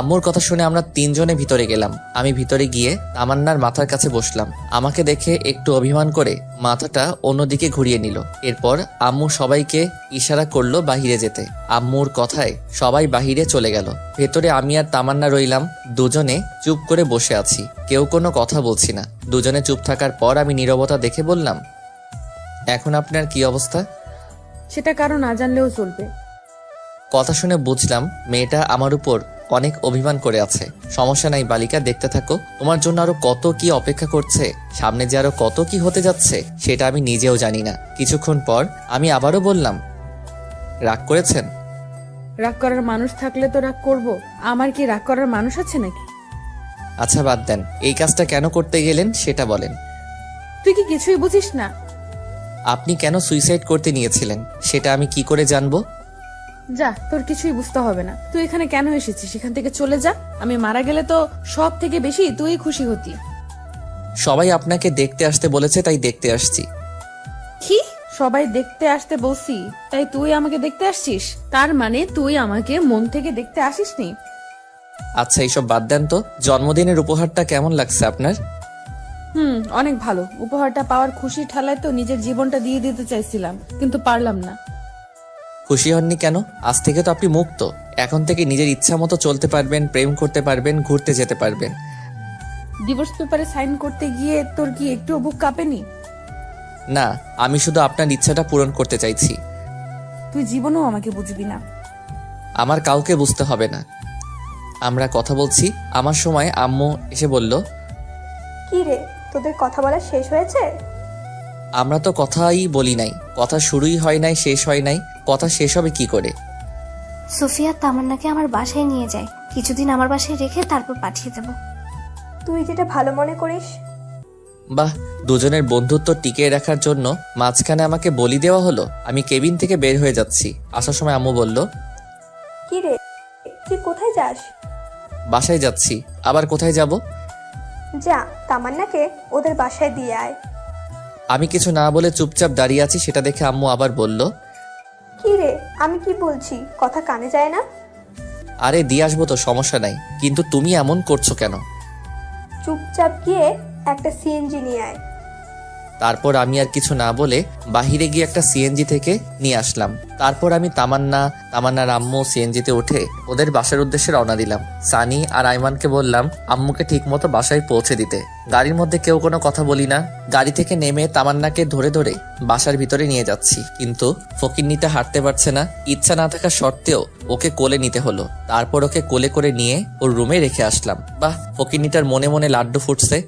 Speaker 1: আম্মুর কথা শুনে আমরা 3 জনে ভিতরে গেলাম। আমি ভিতরে গিয়ে তামান্নার মাথার কাছে বসলাম। আমাকে দেখে একটু অভিমান করে মাথাটা অন্যদিকে ঘুরিয়ে নিল। এরপর আম্মু সবাইকে ইশারা করলো বাহিরে যেতে। আম্মুর কথায় সবাই বাহিরে চলে গেল। ভেতরে আমি আর তামান্না রইলাম। দুজনে চুপ করে বসে আছি, কেউ কোনো কথা বলছি না। দুজনে চুপ থাকার পর আমি নীরবতা দেখে বললাম, এখন আপনার কি অবস্থা?
Speaker 6: সেটা কারো না জানলেও চলবে।
Speaker 1: কথা শুনে বুঝলাম মেয়েটা আমার উপর অনেক অভিমান করে আছে। সমস্যা নাই বালিকা, দেখতে থাকো। তোমার জন্য আরো কত কি অপেক্ষা করছে, সামনে যে আরো কত কি হতে যাচ্ছে সেটা আমি নিজেও জানি না। কিছুক্ষণ পর আমি আবারও বললাম, রাগ করেছেন?
Speaker 6: রাগ করার মানুষ থাকলে তো রাগ করব। আমার কি রাগ করার মানুষ আছে নাকি?
Speaker 1: আচ্ছা বাদ দেন, এই কাজটা কেন করতে গেলেন সেটা বলেন।
Speaker 6: তুই কি কিছুই বুঝিস না?
Speaker 1: আপনি কেন সুইসাইড করতে নিয়েছিলেন সেটা আমি কি করে জানবো?
Speaker 6: যা, তোর কিছুই বুঝতে হবে না। তুই এখানে কেন এসেছিস? এখান থেকে চলে যা। আমি মারা গেলে তো সব থেকে বেশি তুই খুশি হতি।
Speaker 1: সবাই আপনাকে দেখতে আসতে বলেছে তাই দেখতে আসছি।
Speaker 6: কি? সবাই দেখতে আসতে বলছি তাই তুই আমাকে দেখতে আসছিস? তার মানে তুই আমাকে মন থেকে দেখতে আসিসনি?
Speaker 1: আচ্ছা এইসব বাদ দেন তো, জন্মদিনের উপহারটা কেমন লাগছে আপনার?
Speaker 6: অনেক ভালো। উপহারটা পাওয়ার খুশি ঠেলায় তো নিজের জীবনটা দিয়ে দিতে চাইছিলাম, কিন্তু পারলাম না।
Speaker 1: খুশি হননি কেন? আজ থেকে তো আপনি মুক্ত। এখন থেকে নিজের ইচ্ছা মতো চলতে পারবেন, প্রেম করতে পারবেন, ঘুরতে যেতে পারবেন।
Speaker 6: ডিভোর্স পেপারে সাইন করতে গিয়ে তোর কি একটু বুক কাঁপেনি?
Speaker 1: না, আমি শুধু আপনার ইচ্ছাটা পূরণ করতে চাইছি।
Speaker 6: তুই জীবনেও আমাকে বুঝবি না।
Speaker 1: আমার কাউকে বুঝতে হবে না। আমরা কথা বলছি, আমার সময় আম্মু এসে বলল,
Speaker 7: কি রে, তোদের কথা বলা শেষ হয়েছে?
Speaker 1: আমরা তো কথাই বলি নাই, কথা শুরুই হয় নাই, শেষ হয় নাই, কথা শেষ হবে কি করে?
Speaker 12: সোফিয়া তামান্নাকে আমার বাসায় নিয়ে যায়, কিছুদিন আমার বাসায় রেখে তারপর পাঠিয়ে দেব।
Speaker 7: তুই যেটা ভালো মনে করিস।
Speaker 1: বাহ, দুজনের বন্ধুত্ব টিকিয়ে রাখার জন্য মাঝখানে আমাকে বলি দেওয়া হলো। আমি কেবিন থেকে বের হয়ে যাচ্ছি, আসার সময় আম্মু বলল,
Speaker 7: কি রে, তুই কোথায় যাস?
Speaker 1: বাসায় যাচ্ছি। আবার কোথায় যাব?
Speaker 7: যা, তামান্নাকে ওদের বাসায় দিয়ে আয়।
Speaker 1: আমি কিছু না বলে চুপচাপ দাঁড়িয়ে আছি, সেটা দেখে আম্মু আবার বলল,
Speaker 7: কি রে, আমি কি বলছি কথা কানে যায় না?
Speaker 1: আরে দিয়ে আসবো তো, সমস্যা নাই, কিন্তু তুমি এমন করছো কেন?
Speaker 7: চুপচাপ গিয়ে একটা সিএনজি নিয়ে আয়।
Speaker 1: তারপর আমি আর কিছু না বলে বাহিরে গিয়ে একটা সিএনজি থেকে নিয়ে আসলাম। তারপর আমি তামান্নার আম্মু সিএনজিতে উঠে ওদের বাসার উদ্দেশ্যে রওনা দিলাম। সানি আর আইমানকে বললাম আম্মুকে ঠিক মতো বাসায় পৌঁছে দিতে। গাড়ির মধ্যে কেউ কোনো কথা বলি না। গাড়ি থেকে নেমে তামান্নাকে ধরে ধরে বাসার ভিতরে নিয়ে যাচ্ছি, কিন্তু ফকিন্নিটা হাঁটতে পারছে না। ইচ্ছা না থাকা সত্ত্বেও ওকে কোলে নিতে হলো। তারপর ওকে কোলে করে নিয়ে ওর রুমে রেখে আসলাম। বাহ, ফকিন্নিটার মনে মনে লাড্ডু ফুটছে।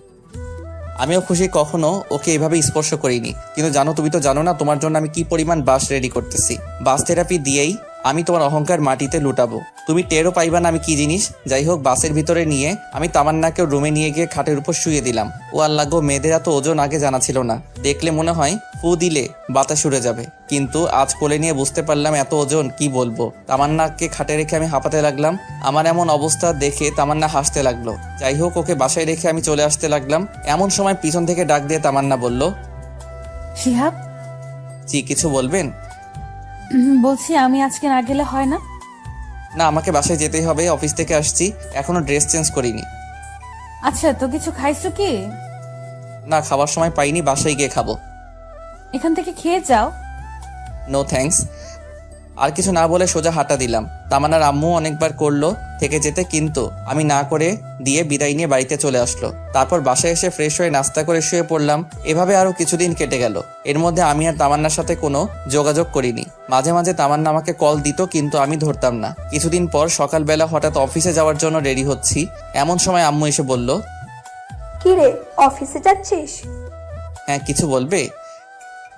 Speaker 1: আমিও খুশি, কখনো ওকে এভাবে স্পর্শ করিনি। কিন্তু জানো, তুমি তো জানো না তোমার জন্য আমি কি পরিমাণ বাস রেডি করতেছি। বাস থেরাপি দিয়েই আমি তোমার অহংকার মাটিতে লুটাবো, তুমি টেরও পাইবা না আমি কি জিনিস। যাই হোক, বাসের ভিতরে নিয়ে আমি তামান্নাকে রুমে নিয়ে গিয়ে খাটের উপর শুয়ে দিলাম। ও আল্লাহ গো, মেয়েদের এত ওজন আগে জানা ছিল না। দেখলে মনে হয় ফু দিলে বাতাস উড়ে যাবে, কিন্তু আজ কোলে নিয়ে বুঝতে পারলাম এত ওজন কি বলবো। তামান্নাকে খাটে রেখে আমি হাঁপাতে লাগলাম। আমার এমন অবস্থা দেখে তামান্না হাসতে লাগলো। যাই হোক, ওকে বাসায় রেখে আমি চলে আসতে লাগলাম। এমন সময় পিছন থেকে ডাক দিয়ে তামান্না বলল,
Speaker 6: শিহাব,
Speaker 1: জি কিছু বলবেন?
Speaker 6: বলছি আমি আজকে না গেলে হয় না?
Speaker 1: না, আমাকে বাসায় যেতেই হবে, অফিস থেকে আসছি, এখনো ড্রেস চেঞ্জ করিনি।
Speaker 6: আচ্ছা, তো কিছু খাইছো কি?
Speaker 1: না, খাবার সময় পাইনি, বাসায় গিয়ে খাবো।
Speaker 6: এখান থেকে খেয়ে যাও।
Speaker 1: No thanks. আর কিছু না বলে সোজা হাঁটা দিলাম। তামান্নার আম্মু অনেকবার করলো থেকে যেতে, কিন্তু আমি না করে দিয়ে বিদায় নিয়ে বাড়িতে চলে আসলো। তারপর বাসায় এসে ফ্রেশ হয়ে নাস্তা করে শুয়ে পড়লাম। এভাবে আরো কিছুদিন কেটে গেল। এর মধ্যে আমি আর তামান্নার সাথে কোনো যোগাযোগ করিনি। মাঝে মাঝে তামান্না আমাকে কল দিত, কিন্তু আমি ধরতাম না। কিছুদিন পর সকালবেলা হঠাৎ অফিসে যাওয়ার জন্য রেডি হচ্ছি, এমন সময় আম্মু এসে বলল,
Speaker 7: কি রে, অফিসে যাচ্ছিস?
Speaker 1: হ্যাঁ, কিছু বলবে?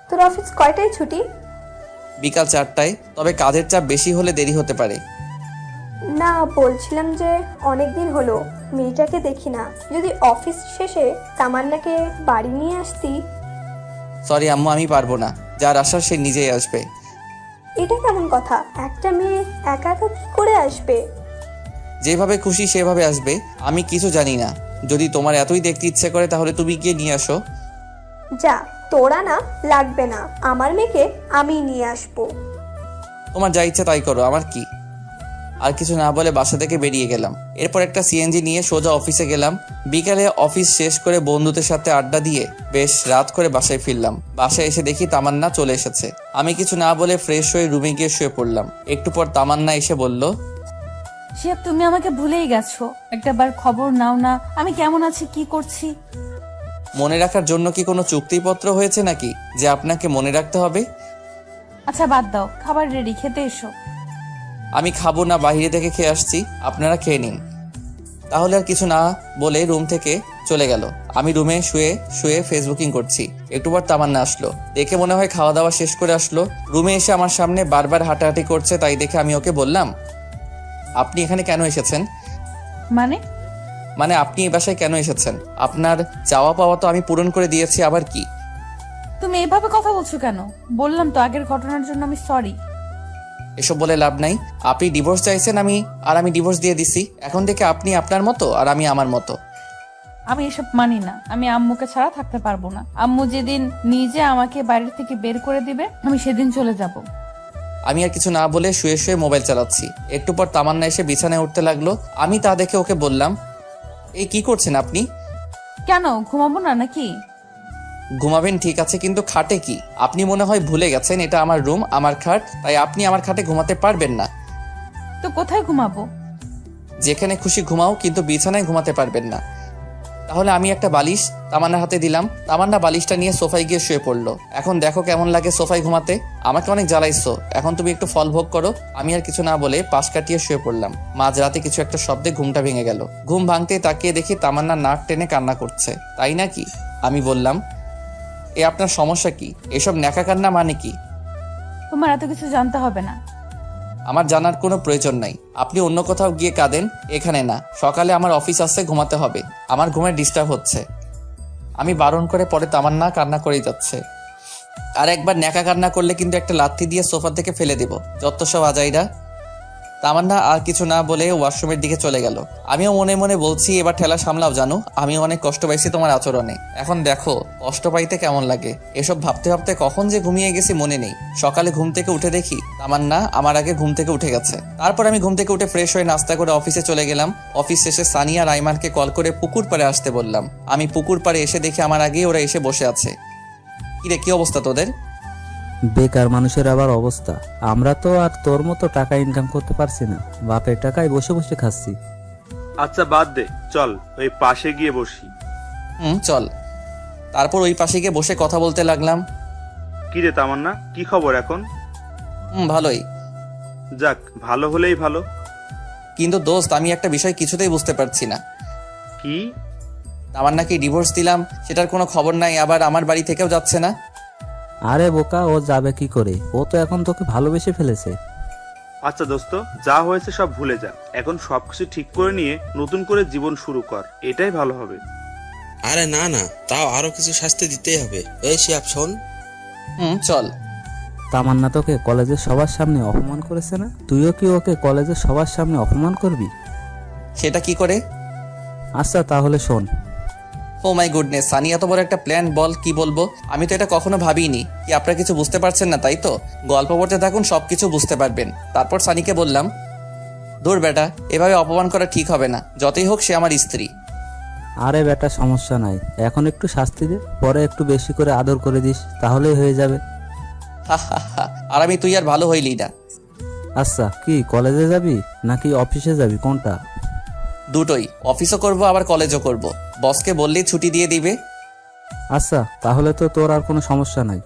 Speaker 7: তোর অফিস কয়টায় ছুটি?
Speaker 1: বিকাল 4টায়, তবে কাজের চাপ বেশি হলে দেরি হতে পারে।
Speaker 7: না, বলছিলাম যে অনেক দিন হলো মেয়েটাকে দেখি না, যদি অফিস শেষে তামান্নাকে বাড়ি নিয়ে আসতি।
Speaker 1: সরি আম্মু, আমি পারবো না। যার আসার সে নিজেই আসবে।
Speaker 7: এটা কেমন কথা? একটা মেয়ে একা একা কি করে আসবে?
Speaker 1: যেভাবে খুশি সেভাবে আসবে। আমি কিছু জানি না। যদি তোমার এতই দেখতে ইচ্ছে করে তাহলে তুমি গিয়ে নিয়ে আসো।
Speaker 7: যা, তোরা না লাগবে না, আমার মেয়েকে আমি নিয়ে আসবো।
Speaker 1: তোমার যা ইচ্ছে তাই করো, আমার কি। আর কিছু না বলে বাসা থেকে বেরিয়ে গেলাম। এরপর একটা সিএনজি নিয়ে সোজা অফিসে গেলাম। বিকালে অফিস শেষ করে বন্ধুদের সাথে আড্ডা দিয়ে বেশ রাত করে বাসায় ফিরলাম। বাসায় এসে দেখি তামান্না চলে এসেছে। আমি কিছু না বলে ফ্রেশ হয়ে রুমে গিয়ে শুয়ে পড়লাম। একটু পর তামান্না এসে বলল,
Speaker 6: শিহাব, তুমি আমাকে ভুলেই গেছো। একটাবার খবর নাও না, আমি কেমন আছি, কি করছি।
Speaker 1: মনে রাখার জন্য কি কোনো চুক্তিপত্র হয়েছে নাকি যে আপনাকে মনে রাখতে হবে?
Speaker 6: আচ্ছা বাদ দাও, খাবার রেডি, খেতে এসো।
Speaker 1: আমি খাবো না, বাইরে থেকে খেয়ে আসছি, আপনারা খেয়ে নিন। তাহলে আর কিছু না বলে রুম থেকে চলে গেল। আমি রুমে শুয়ে শুয়ে ফেসবুকিং করছি। একটু পর তামান্না আসলো। দেখে মনে হয় খাওয়া দাওয়া শেষ করে আসলো। রুমে এসে আমার সামনে বারবার হাঁটাহাঁটি করছে, তাই দেখে আমি ওকে বললাম, আপনি এখানে কেন এসেছেন? মানে আপনি এই বাসায় কেন এসেছেন? আপনার চাওয়া পাওয়া তো আমি পূরণ করে দিয়েছি, আবার কি?
Speaker 6: তুমি এভাবে কথা বলছো কেন? বললাম তো আগের ঘটনার জন্য আমি সরি।
Speaker 1: এসব বলে লাভ নাই। আপনি ডিভোর্স চাইছেন, আমি ডিভোর্স দিয়ে দিছি। এখন থেকে আপনি আপনার মতো আর আমি আমার মতো।
Speaker 6: আমি এসব মানি না। আমি আম্মুকে ছাড়া থাকতে পারবো না। আম্মু যেদিন নিজে আমাকে বাড়ির থেকে বের করে দিবে আমি সেদিন চলে যাব।
Speaker 1: আমি আর কিছু না বলে শুয়ে শুয়ে মোবাইল চালাচ্ছি। একটু পর তামান্না এসে বিছানায় উঠতে লাগলো। আমি তা দেখে ওকে বললাম, এই কি করছেন আপনি?
Speaker 6: কেন, ঘুমাবো না নাকি?
Speaker 1: ঘুমাবেন ঠিক আছে, কিন্তু খাটে কি? আপনি মনে হয় ভুলে গেছেন এটা আমার রুম, আমার খাট, তাই আপনি আমার খাটে ঘুমাতে পারবেন না।
Speaker 6: তো কোথায় ঘুমাবো?
Speaker 1: যেখানে খুশি ঘুমাও, কিন্তু বিছানায় ঘুমাতে পারবেন না। তাহলে আমি একটা বালিশ তামান্নার হাতে দিলাম। তামান্না বালিশটা নিয়ে সোফায় গিয়ে শুয়ে পড়লো। এখন দেখো কেমন লাগে সোফায় ঘুমাতে। আমাকে অনেক জ্বালাইছো, এখন তুমি একটু ফল ভোগ করো। আমি আর কিছু না বলে পাশ কাটিয়ে শুয়ে পড়লাম। মাঝরাতে কিছু একটা শব্দে ঘুমটা ভেঙে গেল। ঘুম ভাঙতেই তাকিয়ে দেখি তামান্না নাক টেনে কান্না করছে। তাই নাকি? আমি বললাম, এ আপনার সমস্যা কি? এসব ন্যাকা কান্না মানে কি?
Speaker 6: তোমার এত কিছু জানতে হবে না।
Speaker 1: আমার জানার কোনো প্রয়োজন নাই। আপনি অন্য কোথাও গিয়ে কাঁদেন, এখানে না। সকালে আমার অফিস আসছে, ঘুমাতে হবে। আমার ঘুমের ডিস্টার্ব হচ্ছে। আমি বারণ করে পরে তামান্না কান্না করেই যাচ্ছে। আর একবার ন্যাকা কান্না করলে কিন্তু একটা লাথি দিয়ে সোফা থেকে ফেলে দেব। যত সব আজাইরা। তামান্না আর কিছু না বলে ওয়াশরুমের দিকে চলে গেল। আমিও মনে মনে বলছি, এবার ঠেলা সামলাও জানো, আমিও অনেক কষ্ট পাইছি তোমার আচরণে। এখন দেখো কষ্ট পাইতে কেমন লাগে। এসব ভাবতে ভাবতে কখন যে ঘুমিয়ে গেছি মনে নেই। সকালে ঘুম থেকে উঠে দেখি তামান্না আমার আগে ঘুম থেকে উঠে গেছে। তারপর আমি ঘুম থেকে উঠে ফ্রেশ হয়ে নাস্তা করে অফিসে চলে গেলাম। অফিস শেষে সানিয়া আর আইমানকে কল করে পুকুর পাড়ে আসতে বললাম। আমি পুকুর পাড়ে এসে দেখি আমার আগেই ওরা এসে বসে আছে। কিরে, কি অবস্থা তোদের?
Speaker 3: বেকার মানুষের আবার অবস্থা। আমরা তো আর তোর মতো টাকা ইনকাম করতে পারছি না, বাপের টাকায় বসে বসে খাচ্ছি।
Speaker 4: আচ্ছা বাদ দে, চল ওই পাশে গিয়ে বসি।
Speaker 1: চল। তারপর ওই পাশে গিয়ে বসে কথা বলতে লাগলাম।
Speaker 4: কি রে তামান্না, কি খবর এখন?
Speaker 1: ভালোই।
Speaker 4: যাক, ভালো হলেই ভালো।
Speaker 1: কিন্তু দোস্ত, আমি একটা বিষয় কিছুতেই বুঝতে পারছি না।
Speaker 4: কি?
Speaker 1: তামান্নাকে ডিভোর্স দিলাম, সেটার কোনো খবর নাই, আবার আমার বাড়ি থেকেও যাচ্ছে না।
Speaker 3: আরে বোকা, ও যাবে কি করে? ও তো এখন তোকে ভালোবেসে ফেলেছে।
Speaker 4: আচ্ছা দোস্ত, যা হয়েছে সব ভুলে যা। এখন সবকিছু ঠিক করে নিয়ে নতুন করে জীবন শুরু কর, এটাই ভালো হবে।
Speaker 13: আরে না না, তাও আরো কিছু শাস্তি দিতেই হবে। এই শিহাব শোন।
Speaker 1: চল।
Speaker 3: তামান্না তোকে কলেজের সবার সামনে অপমান করেছে না? তুইও কি ওকে কলেজের সবার সামনে অপমান করবি?
Speaker 1: সেটা কি করে?
Speaker 3: আচ্ছা তাহলে শোন।
Speaker 1: ও মাই গুডনেস, সানি এত বড় একটা প্ল্যান, বল কি বলবো। আমি তো এটা কখনো ভাবিনি। কি আপনারা কিছু বুঝতে পারছেন না, তাই তো? গল্প পড়তে থাকুন, সবকিছু বুঝতে পারবেন। তারপর সানিকে বললাম, দূর বেটা, এভাবে অপমান করা ঠিক হবে না। যতই হোক সে আমার স্ত্রী।
Speaker 3: আরে বেটা, সমস্যা নাই, এখন একটু শাস্তি দে, পরে একটু বেশি করে আদর করে দিস, তাহলেই হয়ে যাবে।
Speaker 1: আর আমি তুই আর ভালো হইলি না।
Speaker 3: আচ্ছা, কি কলেজে যাবি নাকি অফিসে যাবি, কোনটা?
Speaker 1: দুটোই, অফিসও করব আবার কলেজও করব। বসকে বললেই ছুটি দিয়ে দিবে।
Speaker 3: আচ্ছা, তাহলে তো তোর আর কোনো সমস্যা নাই।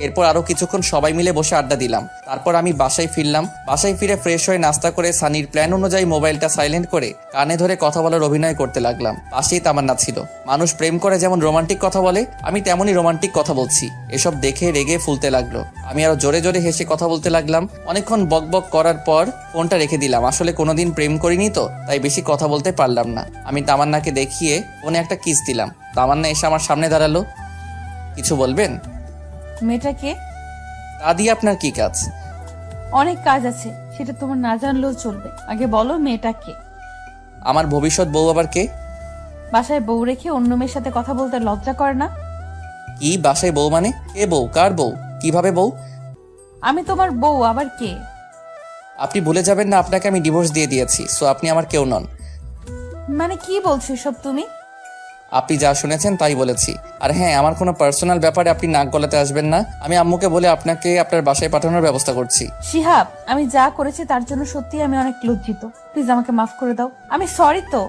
Speaker 1: এরপর আরো কিছুক্ষণ সবাই মিলে বসে আড্ডা দিলাম। তারপর আমি বাসায় ফিরলাম। বাসায় ফিরে ফ্রেশ হয়ে নাস্তা করে সানির প্ল্যান অনুযায়ী মোবাইলটা সাইলেন্ট করে কানে ধরে কথা বলার অভিনয় করতে লাগলাম। পাশেই তামান্না ছিল। মানুষ প্রেম করে যেমন রোমান্টিক কথা বলে, আমি তেমনই রোমান্টিক কথা বলছি। এসব দেখে রেগে ফুলতে লাগলো। আমি আরো জোরে জোরে হেসে কথা বলতে লাগলাম। অনেকক্ষণ বক বক করার পর ফোনটা রেখে দিলাম। আসলে কোনোদিন প্রেম করিনি তো, তাই বেশি কথা বলতে পারলাম না। আমি তামান্নাকে দেখিয়ে ফোনে একটা কিস দিলাম। তামান্না এসে আমার সামনে দাঁড়ালো। কিছু বলবেন?
Speaker 6: মেয়েটাকে?
Speaker 1: তা দিয়ে আপনার কি কাজ?
Speaker 6: অনেক কাজ আছে, সেটা তোমার না জানলেও চলবে। আগে বলো মেয়েটাকে।
Speaker 1: আমার ভবিষ্যৎ বউ আবার কে?
Speaker 6: বাসায় বউ রেখে অন্য মেয়ের সাথে কথা বলতে লজ্জা করে না?
Speaker 1: কি বাসায় বউ মানে? কে বউ? কার বউ? কিভাবে বউ?
Speaker 6: আমি তোমার বউ, আবার কে?
Speaker 1: আপনি ভুলে যাবেন না আপনাকে আমি ডিভোর্স দিয়ে দিয়েছি, সো আপনি আমার কেউ নন।
Speaker 6: মানে কি বলছো সব তুমি?
Speaker 1: আপনি যা শুনেছেন তাই বলেছি। আর হ্যাঁ, আমার কোনো পার্সোনাল ব্যাপারে আপনি নাক গলাতে আসবেন না। আমি আম্মুকে বলে আপনাকে আপনার বাসায় পাঠানোর ব্যবস্থা করছি।
Speaker 6: শিহাব, আমি যা করেছি তার জন্য সত্যি আমি অনেক লজ্জিত। প্লিজ আমাকে মাফ করে দাও। আমি সরি তো।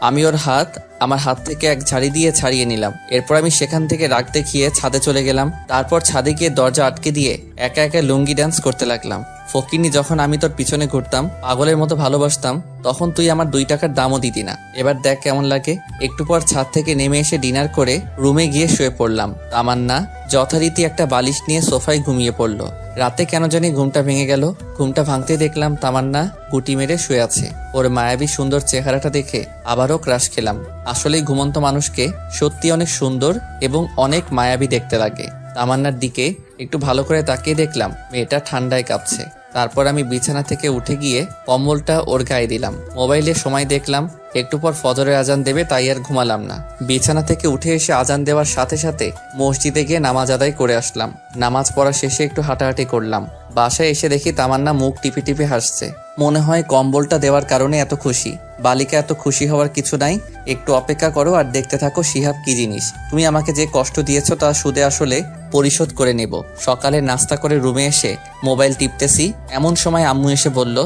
Speaker 1: আমি ওর হাত আমার হাত থেকে এক ঝাড়ি দিয়ে ছাড়িয়ে নিলাম। এরপর আমি সেখান থেকে রাগ দেখিয়ে ছাদে চলে গেলাম। তারপর ছাদে গিয়ে দরজা আটকে দিয়ে একা একা লুঙ্গি ডান্স করতে লাগলাম। ফকিনি, যখন আমি তোর পিছনে ঘুরতাম, পাগলের মতো ভালোবাসতাম, তখন তুই আমার 2 টাকার দামও দিতি না। এবার দেখ কেমন লাগে। একটু পর ছাদ থেকে নেমে এসে ডিনার করে রুমে গিয়ে শুয়ে পড়লাম। তামান্না যথারীতি একটা বালিশ নিয়ে সোফায় ঘুমিয়ে পড়লো। রাতে কেন জানি ঘুমটা ভেঙে গেল। ঘুমটা ভাঙতে দেখলাম তামান্না গুটি মেরে শুয়ে আছে। ওর মায়াবী সুন্দর চেহারাটা দেখে আবারও ক্রাশ খেলাম। আসলেই ঘুমন্ত মানুষকে সত্যি অনেক সুন্দর এবং অনেক মায়াবী দেখতে লাগে। তামান্নার দিকে একটু ভালো করে তাকিয়ে দেখলাম মেয়েটা ঠান্ডায় কাঁপছে। তারপর আমি বিছানা থেকে উঠে গিয়ে কম্বলটা ওর গায়ে দিলাম। মোবাইলে সময় দেখলাম, একটু পর ফজরের আজান দেবে, তাই আর ঘুমালাম না। বিছানা থেকে উঠে এসে আজান দেওয়ার সাথে সাথে মসজিদে গিয়ে নামাজ আদায় করে আসলাম। নামাজ পড়া শেষে একটু হাঁটাহাঁটি করলাম। বাসায় এসে দেখি তামান্না মুখ টিপে টিপে হাসছে। মনে হয় কম্বলটা দেওয়ার কারণে এত খুশি। বালিকা, এত খুশি হওয়ার কিছু নাই। একটু অপেক্ষা করো আর দেখতে থাকো শিহাব কি জিনিস। তুমি আমাকে যে কষ্ট দিয়েছো তা সুদে আসলে পরিশোধ করে নেব। সকালে নাস্তা করে রুমে এসে মোবাইল টিপতেছি, এমন সময় আম্মু এসে বলল,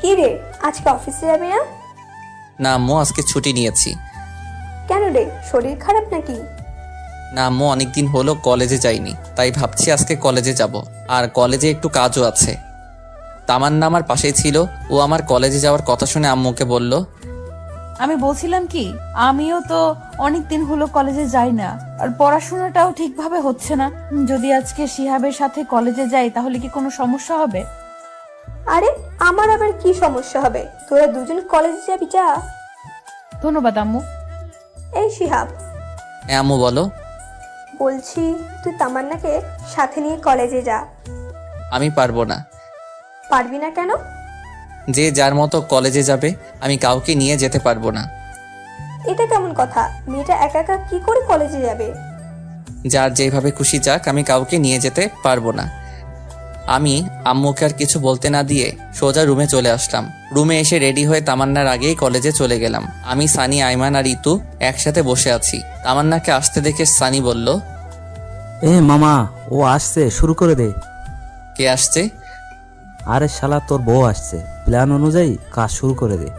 Speaker 7: কি রে, আজকে অফিসে যাবি না?
Speaker 1: না আম্মু, আজকে ছুটি নিয়েছি।
Speaker 7: কেন রে, শরীর খারাপ নাকি?
Speaker 1: না আম্মু, অনেকদিন হলো কলেজে যাইনি, তাই ভাবছি আজকে কলেজে যাব। আর কলেজে একটু কাজও আছে। তামান্না আমার পাশেই ছিল, ও আমার কলেজে যাওয়ার কথা শুনে আম্মুকে বলল,
Speaker 6: আমি বলছিলাম কি, আমিও তো অনেকদিন হলো কলেজে যাই না, আর পড়াশোনাটাও ঠিকভাবে হচ্ছে না। যদি আজকে শিহাবের সাথে কলেজে যাই তাহলে কি কোনো সমস্যা হবে?
Speaker 7: আরে আমার আবার কি সমস্যা হবে, তোরা দুজন কলেজে যাবি, যা।
Speaker 6: ধন্যবাদ আম্মু।
Speaker 7: এই শিহাব,
Speaker 1: হ্যাঁ আম্মু বলো।
Speaker 7: বলছি তুই তামান্নাকে সাথে নিয়ে কলেজে যা।
Speaker 1: আমি পারবো না।
Speaker 7: পারবি না কেন?
Speaker 1: যে যার মতো কলেজে যাবে, আমি কাউকে নিয়ে যেতে পারবো না।
Speaker 7: এটা কেমন কথা? মেয়েটা একা একা কি করে কলেজে যাবে?
Speaker 1: যার যেভাবে খুশি যাক, আমি কাউকে নিয়ে যেতে পারবো না। আমি আম্মুকে আর কিছু বলতে না দিয়ে সোজা রুমে চলে আসলাম। রুমে এসে রেডি হয়ে তামান্নার আগেই কলেজে চলে গেলাম। আমি, সানি, আইমান আর ইতু একসাথে বসে আছি। তামান্নাকে আসতে দেখে সানি বলল,
Speaker 3: এ মামা, ও আসছে, শুরু করে দে।
Speaker 1: কে আসছে?
Speaker 3: আরে শালা, তোর বউ আসছে, প্ল্যান অনুযায়ী কাজ শুরু করে দে।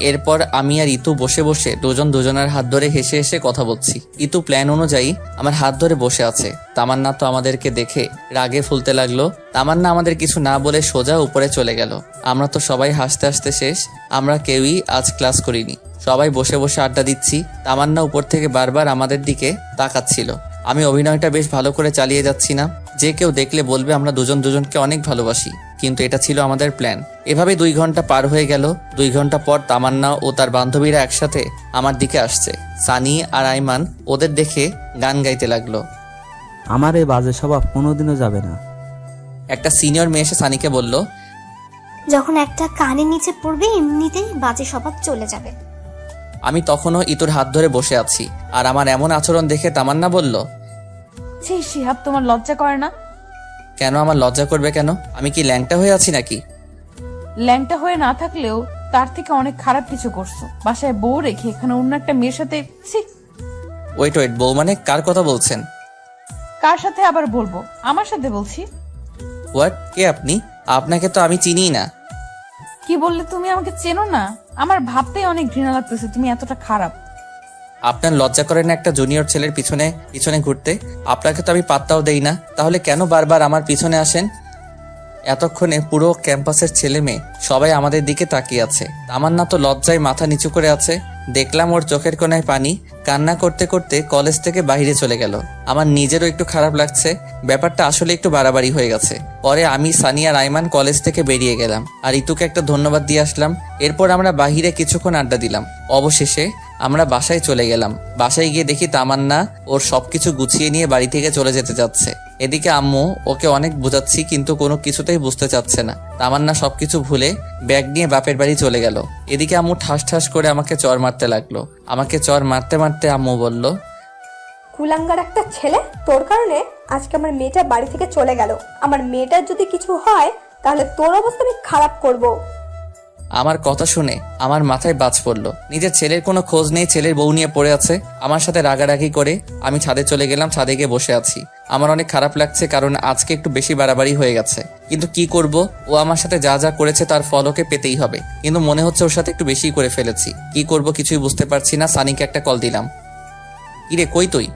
Speaker 1: এরপর আমি আর ইতু বসে বসে দুজন দুজনের হাত ধরে হেসে হেসে কথা বলছি। ইতু প্ল্যান অনুযায়ী আমার হাত ধরে বসে আছে। তামান্না তো আমাদেরকে দেখে রাগে ফুলতে লাগলো। তামান্না আমাদের কিছু না বলে সোজা উপরে চলে গেল। আমরা তো সবাই হাসতে হাসতে শেষ। আমরা কেউই আজ ক্লাস করিনি, সবাই বসে বসে আড্ডা দিচ্ছি। তামান্না উপর থেকে বারবার আমাদের দিকে তাকাচ্ছিল। আমি অভিনয়টা বেশ ভালো করে চালিয়ে যাচ্ছি না? যে কেউ দেখলে বলবে আমরা দুজন দুজনকে অনেক ভালোবাসি, কিন্তু এটা ছিল আমাদের প্ল্যান। এভাবে 2 ঘন্টা পার হয়ে গেল। 2 ঘন্টা পর তামান্না ও তার বান্ধবীরা একসাথে আমার দিকে আসছে। সানি আর আইমান ওদের দেখে গান গাইতে লাগলো।
Speaker 3: আমার এই বাজে স্বভাব কোনোদিনও যাবে না।
Speaker 1: একটা সিনিয়র মেয়ে এসে সানিকে বলল,
Speaker 12: যখন একটা কানের নিচে পড়বে এমনিতেই বাজে স্বভাব চলে যাবে।
Speaker 1: আমি তখনও ইতুর হাত ধরে বসে আছি, আর আমার এমন আচরণ দেখে তামান্না বলল,
Speaker 6: ছি শিহাব, তোমার লজ্জা করে না?
Speaker 1: কেন আমার লজ্জা করবে কেন? আমি কি ল্যাংটা হয়ে আছি নাকি?
Speaker 6: ল্যাংটা হয়ে না থাকলেও তার থেকে অনেক খারাপ কিছু করছো। বাসায় বউ রেখে এখানে অন্য একটা মেয়ের সাথে। ছি।
Speaker 1: ওয়েট, বউ মানে কার কথা বলছেন?
Speaker 6: কার সাথে আবার বলবো? আমার সাথে বলছি।
Speaker 1: হোয়াট? কে আপনি? আপনাকে তো আমি চিনিই না।
Speaker 6: কি বললে তুমি? আমাকে চেনো না? আমার ভাবতেই অনেক ঘৃণা লাগতেছে তুমি এতটা খারাপ।
Speaker 1: আপনার লজ্জা করে না একটা জুনিয়র ছেলের পিছনে পিছনে ঘুরতে? আপনাকে তো আমি পাত্তাও দেই না, তাহলে কেন বারবার আমার পিছনে আসেন? এতক্ষণে পুরো ক্যাম্পাসের ছেলে মেয়ে সবাই আমাদের দিকে তাকিয়ে আছে। তামান্না তো লজ্জায় মাথা নিচু করে আছে। দেখলাম ওর চোখের কোণায় পানি। কান্না করতে করতে কলেজ থেকে বাইরে চলে গেল। আমার নিজেরও একটু খারাপ লাগছে। ব্যাপারটা আসলে একটু বাড়াবাড়ি হয়ে গেছে। পরে আমি, সানি আর আইমান কলেজ থেকে বেরিয়ে গেলাম, আর ইতুকে একটা ধন্যবাদ দিয়ে আসলাম। এরপর আমরা বাহিরে কিছুক্ষণ আড্ডা দিলাম। অবশেষে আমরা বাসায় চলে গেলাম। বাসায় গিয়ে দেখি তামান্না ওর সবকিছু গুছিয়ে নিয়ে বাড়ি থেকে চলে যেতে যাচ্ছে। এদিকে আম্মু ওকে অনেক বোঝাচ্ছি, কিন্তু কোনো কিছুতেই বুঝতে চাচ্ছে না। তামান্না সবকিছু ভুলে ব্যাগ নিয়ে বাপের বাড়ি চলে গেল। এদিকে আম্মু ঠাস ঠাস করে আমাকে চর মারতে লাগলো। আমাকে চর মারতে মারতে আম্মু বলল,
Speaker 7: কুলাঙ্গার একটা ছেলে, তোর কারণে আজকে আমার মেয়েটা বাড়ি থেকে চলে গেল। আমার মেয়েটার যদি কিছু হয় তাহলে তোর অবস্থা আমি খারাপ করব।
Speaker 1: আমার কথা শুনে আমার মাথায় বাজ পড়লো। নিজের ছেলের কোনো খোঁজ নেই, ছেলের বউ নিয়ে পড়ে আছে। আমার সাথে রাগারাগি করে আমি ছাদে চলে গেলাম। ছাদে গিয়ে বসে আছি। আমার অনেক খারাপ লাগছে, কারণ আজকে একটু বেশি বাড়াবাড়ি হয়ে গেছে। কিন্তু কি করব, ও আমার সাথে যা যা করেছে তার ফল ওকে পেতেই হবে। কিন্তু মনে হচ্ছে ওর সাথে একটু বেশি করে ফেলেছি। কি করব কিছুই বুঝতে পারছি না। সানিকে একটা কল দিলাম। কিরে, কই তুই?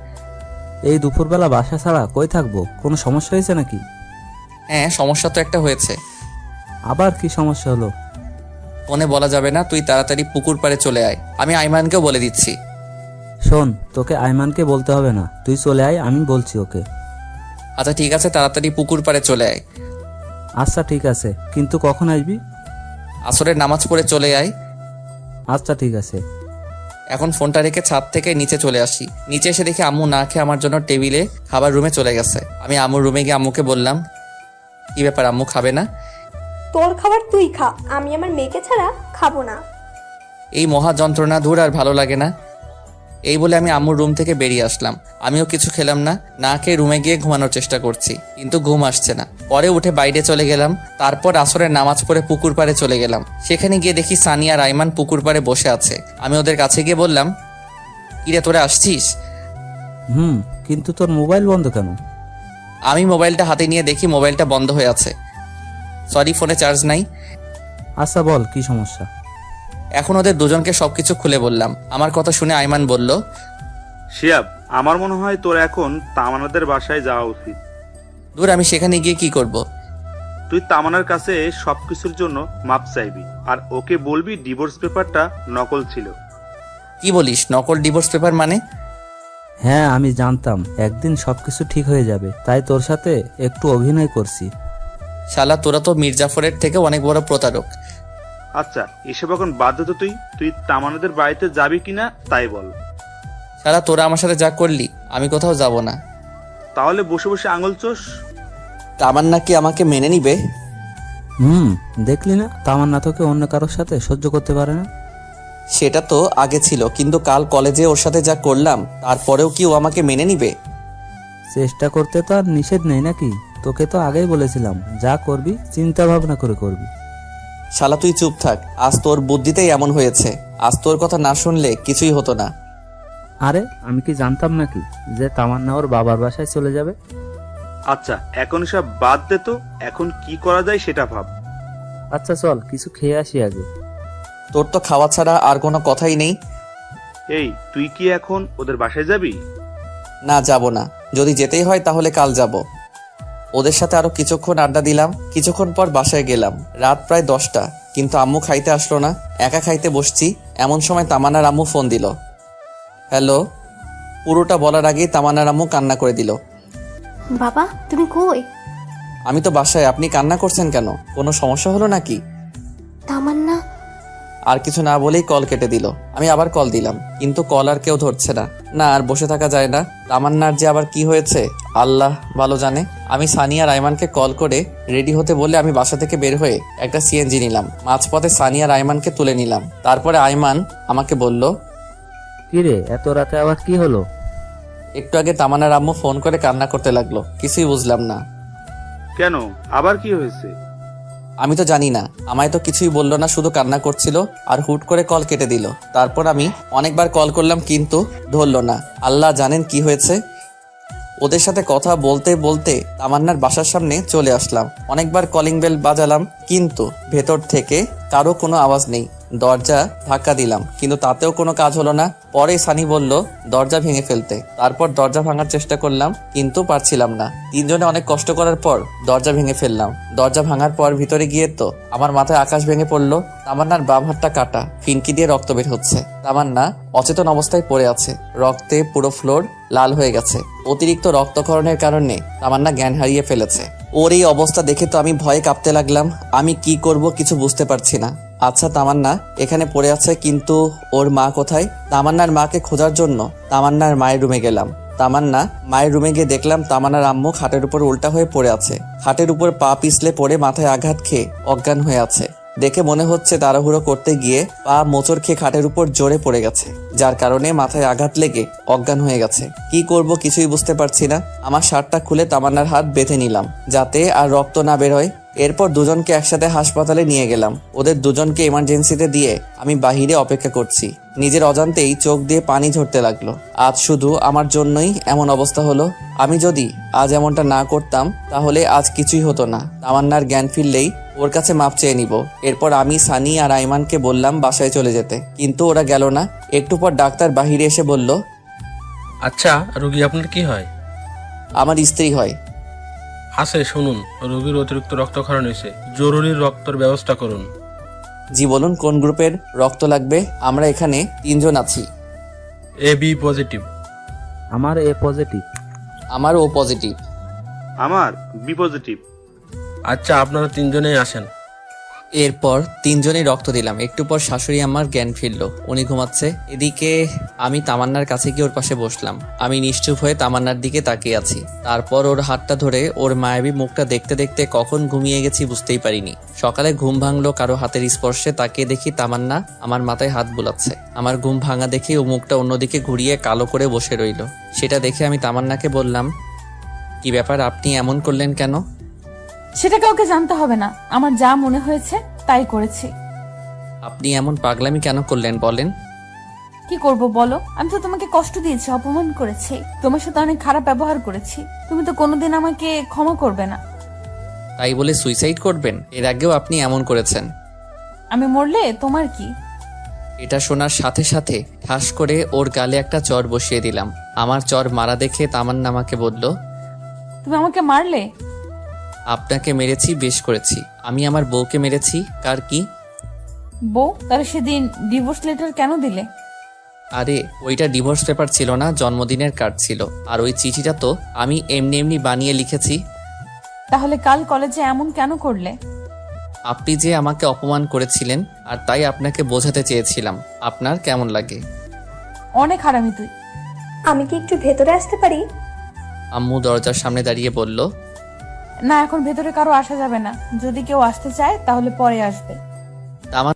Speaker 3: এই দুপুরবেলা বাসা ছাড়া কই থাকবো? কোনো সমস্যা হয়েছে নাকি?
Speaker 1: হ্যাঁ, সমস্যা তো একটা হয়েছে।
Speaker 3: আবার কি সমস্যা হলো?
Speaker 1: ফোনে বলা যাবে না, তুই তাড়াতাড়ি পুকুর পাড়ে চলে আয়। আমি আইমানকেও বলে দিচ্ছি।
Speaker 3: শোন, তোকে আইমানকে বলতে হবে না, তুই চলে আয়, আমি বলছি ওকে।
Speaker 1: আচ্ছা ঠিক আছে, তাড়াতাড়ি পুকুর পাড়ে চলে আয়।
Speaker 3: আচ্ছা ঠিক আছে, কিন্তু কখন আসবি?
Speaker 1: আসরের নামাজ পড়ে চলে আয়।
Speaker 3: আচ্ছা ঠিক আছে।
Speaker 1: এখন ফোনটা রেখে ছাদ থেকে নিচে চলে আসি। নিচে এসে দেখি আম্মু না খেয়ে আমার জন্য টেবিলে খাবার রুমে চলে গেছে। আমি আম্মুর রুমে গিয়ে আম্মুকে বললাম, কি ব্যাপার আম্মু, খাবে না?
Speaker 7: তোর খাবার তুই খা, আমি আমার মেয়েকে ছাড়া খাবো না।
Speaker 1: এই মহা যন্ত্রণা দূর আর ভালো লাগে না। এই বলে আমি আম্মুর রুম থেকে বেরিয়ে আসলাম। আমিও কিছু খেলাম না, না খেয়ে রুমে গিয়ে ঘুমানোর চেষ্টা করছি, কিন্তু ঘুম আসছে না। পরে উঠে বাইরে চলে গেলাম। তারপর আসরের নামাজ পড়ে পুকুর পাড়ে চলে গেলাম। সেখানে গিয়ে দেখি সানি আর আইমান পুকুর পাড়ে বসে আছে। আমি ওদের কাছে গিয়ে বললাম, কিরে তোরা আসছিস?
Speaker 3: কিন্তু তোর মোবাইল বন্ধ কেন?
Speaker 1: আমি মোবাইলটা হাতে নিয়ে দেখি মোবাইলটা বন্ধ হয়ে আছে। সরি, ফোনে চার্জ নাই।
Speaker 3: আচ্ছা বল, কি সমস্যা?
Speaker 1: এখন ওদের দুজনকে সবকিছু খুলে বললাম। আমার কথা শুনে আইমান বলল,
Speaker 4: শিয়াব, আমার মনে হয় তোর এখন তামান্নাদের বাসায় যাওয়া উচিত।
Speaker 1: দূর, আমি সেখানে গিয়ে কি করব?
Speaker 4: তুই তামান্নার কাছে সবকিছুর জন্য মাপ চাইবি, আর ওকে বলবি ডিভোর্স পেপারটা নকল ছিল।
Speaker 1: কি বলিস? নকল ডিভোর্স পেপার মানে?
Speaker 3: হ্যাঁ, আমি জানতাম একদিন সবকিছু ঠিক হয়ে যাবে, তাই তোর সাথে একটু অভিনয় করছি।
Speaker 1: শালা, তোরা তো মীর জাফরের থেকে অনেক বড় প্রতারক।
Speaker 4: আচ্ছা, এসব এখন বাদ দে তো। তুই তামান্নাদের বাড়িতে যাবি কিনা তাই বল।
Speaker 1: শালা, তোরা আমার সাথে যা করলি, আমি কোথাও যাব না।
Speaker 4: তাহলে বসে বসে আঙুল চোষ।
Speaker 1: তামান্না কি আমাকে মেনে নিবে?
Speaker 3: দেখলি না, তামান্না তোকে অন্য কারোর সাথে সহ্য করতে পারে না।
Speaker 1: সেটা তো আগে ছিল, কিন্তু কাল কলেজে ওর সাথে যা করলাম, তারপরেও কি ও আমাকে মেনে নিবে?
Speaker 3: চেষ্টা করতে তো আর নিষেধ নেই নাকি? তোকে তো আগেই বলেছিলাম, যা করবি চিন্তা ভাবনা করে করবি।
Speaker 1: শালা, তুই চুপ থাক। আজ তোর বুদ্ধিতেই এমন হয়েছে। আজ তোর কথা না শুনলে কিছুই হতো না।
Speaker 3: আরে, আমি কি জানতাম নাকি যে তামান্না ওর বাবার বাসায় চলে যাবে?
Speaker 4: আচ্ছা, এখন সব বাদ দে তো। এখন কি করা যায় সেটা ভাব।
Speaker 3: আচ্ছা চল, কিছু খেয়ে আসি আগে।
Speaker 1: তোর তো খাওয়া ছাড়া আর কোনো কথাই নেই।
Speaker 4: এই, তুই কি এখন ওদের বাসায় যাবি?
Speaker 1: না, যাব না। যদি যেতেই হয় তাহলে কাল যাব। ওদের সাথে আরো কিছুক্ষণ আড্ডা দিলাম। কিছুক্ষণ পর বাসায় গেলাম। রাত প্রায় 10টা, কিন্তু আম্মু খাইতে আসলো না। একা খাইতে বসছি, এমন সময় তামান্নার আম্মু ফোন দিল। হ্যালো। পুরোটা বলার আগেই তামান্নার আম্মু কান্না করে দিল।
Speaker 12: বাবা, তুমি কই?
Speaker 1: আমি তো বাসায়। আপনি কান্না করছেন কেন? কোনো সমস্যা হলো নাকি?
Speaker 12: তামান্না।
Speaker 1: আর কিছু না বলেই কল কেটে দিল। আমি আবার কল দিলাম, কিন্তু কল আর কেউ ধরছে না। না, আর বসে থাকা যায় না। তামান্নার যে আবার কি হয়েছে আল্লাহ ভালো জানে। আমি সানিয়া রায়মানকে কল করে রেডি হতে বলে আমি বাসা থেকে বের হয়ে একটা সিএনজি নিলাম। মাঝপথে সানিয়া রায়মানকে তুলে নিলাম। তারপরে আইমান আমাকে বলল,
Speaker 3: কিরে, এত রাতে আবার কি হলো?
Speaker 1: একটু আগে তামান্নার আম্মু ফোন করে কান্না করতে লাগলো। কিছুই বুঝলাম না।
Speaker 4: কেন, আবার কি হয়েছে?
Speaker 1: আমি তো জানি না। আমায় তো কিছুই বললো না, শুধু কান্না করছিল আর হুট করে কল কেটে দিল। তারপর আমি অনেকবার কল করলাম, কিন্তু ধরলো না। আল্লাহ জানেন কি হয়েছে। ওদের সাথে কথা বলতে বলতে তামান্নার বাসার সামনে চলে আসলাম। অনেকবার কলিং বেল বাজালাম, কিন্তু ভেতর থেকে কারো কোনো আওয়াজ নেই। দরজা ধাক্কা দিলাম, কিন্তু তাতেও কোনো কাজ হলো না। পরে সানি বলল দরজা ভেঙে ফেলতে। তারপর দরজা ভাঙার চেষ্টা করলাম, কিন্তু পারছিলাম না। তিনজনে অনেক কষ্ট করার পর দরজা ভেঙে ফেললাম। দরজা ভাঙার পর ভিতরে গিয়ে তো আমার মাথায় আকাশ ভেঙে পড়লো। তামান্নার বাম হাতটা কাটা, ফিনকি দিয়ে রক্ত বের হচ্ছে। তামান্না অচেতন অবস্থায় পড়ে আছে। রক্তে পুরো ফ্লোর লাল হয়ে গেছে। অতিরিক্ত রক্তক্ষরণের কারণে তামান্না জ্ঞান হারিয়ে ফেলেছে। ওর এই অবস্থা দেখে তো আমি ভয়ে কাঁপতে লাগলাম। আমি কি করব কিছু বুঝতে পারছি না। আচ্ছা, তামান্না এখানে পড়ে আছে, কিন্তু ওর মা কোথায়? তামান্নার মাকে খোঁজার জন্য তামান্নার মায়ের রুমে গেলাম। তামান্না মায়ের রুমে গিয়ে দেখলাম তামান্নার আম্মু খাটের উপর উল্টা হয়ে পড়ে আছে। খাটের উপর পা পিছলে পড়ে মাথায় আঘাত খেয়ে অজ্ঞান হয়ে আছে। দেখে মনে হচ্ছে তাড়াহুড়ো করতে গিয়ে পা মোচড় খেয়ে খাটের উপর জোরে পড়ে গেছে, যার কারণে মাথায় আঘাত লেগে অজ্ঞান হয়ে গেছে। কি করব কিছুই বুঝতে পারছি না। আমার শার্টটা খুলে তামান্নার হাত বেঁধে নিলাম, যাতে আর রক্ত না বের হয়। এরপর দুজনকে একসাথে হাসপাতালে নিয়ে গেলাম। ওদের দুজনকে ইমার্জেন্সিতে দিয়ে আমি বাহিরে অপেক্ষা করছি। নিজের অজান্তেই চোখ দিয়ে পানি ঝরতে লাগলো। আজ শুধু আমার জন্যই এমন অবস্থা হলো। আমি যদি আজ এমনটা না করতাম তাহলে আজ কিছুই হতো না। তামান্নার জ্ঞান ফিরলেই ওর কাছে মাপ চেয়ে নিব। এরপর আমি সানি আর আইমানকে বললাম বাসায় চলে যেতে, কিন্তু ওরা গেল না। একটু পর ডাক্তার বাহিরে এসে বলল,
Speaker 5: আচ্ছা, রোগী আপনার কি হয়?
Speaker 1: আমার স্ত্রী হয়।
Speaker 5: আছে, শুনুন, রোগীর অতিরিক্ত রক্তক্ষরণ হয়েছে, জরুরি রক্তের ব্যবস্থা করুন।
Speaker 1: জি বলুন, কোন গ্রুপের রক্ত লাগবে? আমরা এখানে 3 জন আছি।
Speaker 5: A B positive.
Speaker 3: আমার এ পজিটিভ।
Speaker 1: আমার ও পজিটিভ।
Speaker 4: আমার বি পজিটিভ।
Speaker 5: আচ্ছা, আপনারা 3 জনেই আসেন।
Speaker 1: এরপর 3 জনেই রক্ত দিলাম। একটু পর শাশুড়ি আমার জ্ঞান ফিরলো, উনি ঘুমাচ্ছে। এদিকে আমি তামান্নার কাছে গিয়ে ওর পাশে বসলাম। আমি নিশ্চুপ হয়ে তামান্নার দিকে তাকিয়ে আছি। তারপর ওর হাতটা ধরে ওর মায়াবী মুখটা দেখতে দেখতে কখন ঘুমিয়ে গেছি বুঝতেই পারিনি। সকালে ঘুম ভাঙলো কারো হাতের স্পর্শে। তাকিয়ে দেখি তামান্না আমার মাথায় হাত বুলাচ্ছে। আমার ঘুম ভাঙা দেখে ও মুখটা অন্যদিকে ঘুরিয়ে কালো করে বসে রইল। সেটা দেখে আমি তামান্নাকে বললাম, কি ব্যাপার, আপনি এমন করলেন কেন?
Speaker 6: সেটা কাউকে জানতে হবে না। আমার যা মনে হয়েছে তাই করেছি।
Speaker 1: আপনি এমন পাগলামি কেন করলেন বলেন?
Speaker 6: কি করব বলো? আমি তো তোমাকে কষ্ট দিয়েছি, অপমান করেছি, তোমার সাথে অনেক খারাপ ব্যবহার করেছি। তুমি তো কোনোদিন আমাকে ক্ষমা করবে না।
Speaker 1: তাই বলে সুইসাইড করবেন? এর আগেও আপনি এমন করেছেন।
Speaker 6: আমি মরলে তোমার কি?
Speaker 1: এটা শোনার সাথে সাথে ঠাস করে ওর গালে একটা চর বসিয়ে দিলাম। আমার চর মারা দেখে তামান্না আমাকে বলল,
Speaker 6: তুমি আমাকে মারলে?
Speaker 1: আপনাকে মেরেছি, বেশ করেছি। আমি আমার বউকে মেরেছি, কার কি?
Speaker 6: বউ? তাহলে সেদিন ডিভোর্স লেটার কেন দিলে?
Speaker 1: আরে ওইটা ডিভোর্স পেপার ছিল না, জন্মদিনের কার্ড ছিল। আর ওই চিঠিটা তো আমি এমনি এমনি বানিয়ে লিখেছি।
Speaker 6: তাহলে কাল কলেজে এমন কেন করলে?
Speaker 1: আপনি যে আমাকে অপমান করেছিলেন, আর তাই আপনাকে বোঝাতে চেয়েছিলাম। আপনার কেমন লাগে?
Speaker 6: অনেক হারামি তুই।
Speaker 7: আমি কি একটু ভেতরে আসতে পারি?
Speaker 1: আম্মু দরজার সামনে দাঁড়িয়ে বলল,
Speaker 6: না, এখন ভেতরে কারো আসা যাবে না। যদি কেউ আসতে চায় তাহলে পরে আসবে।
Speaker 1: তামান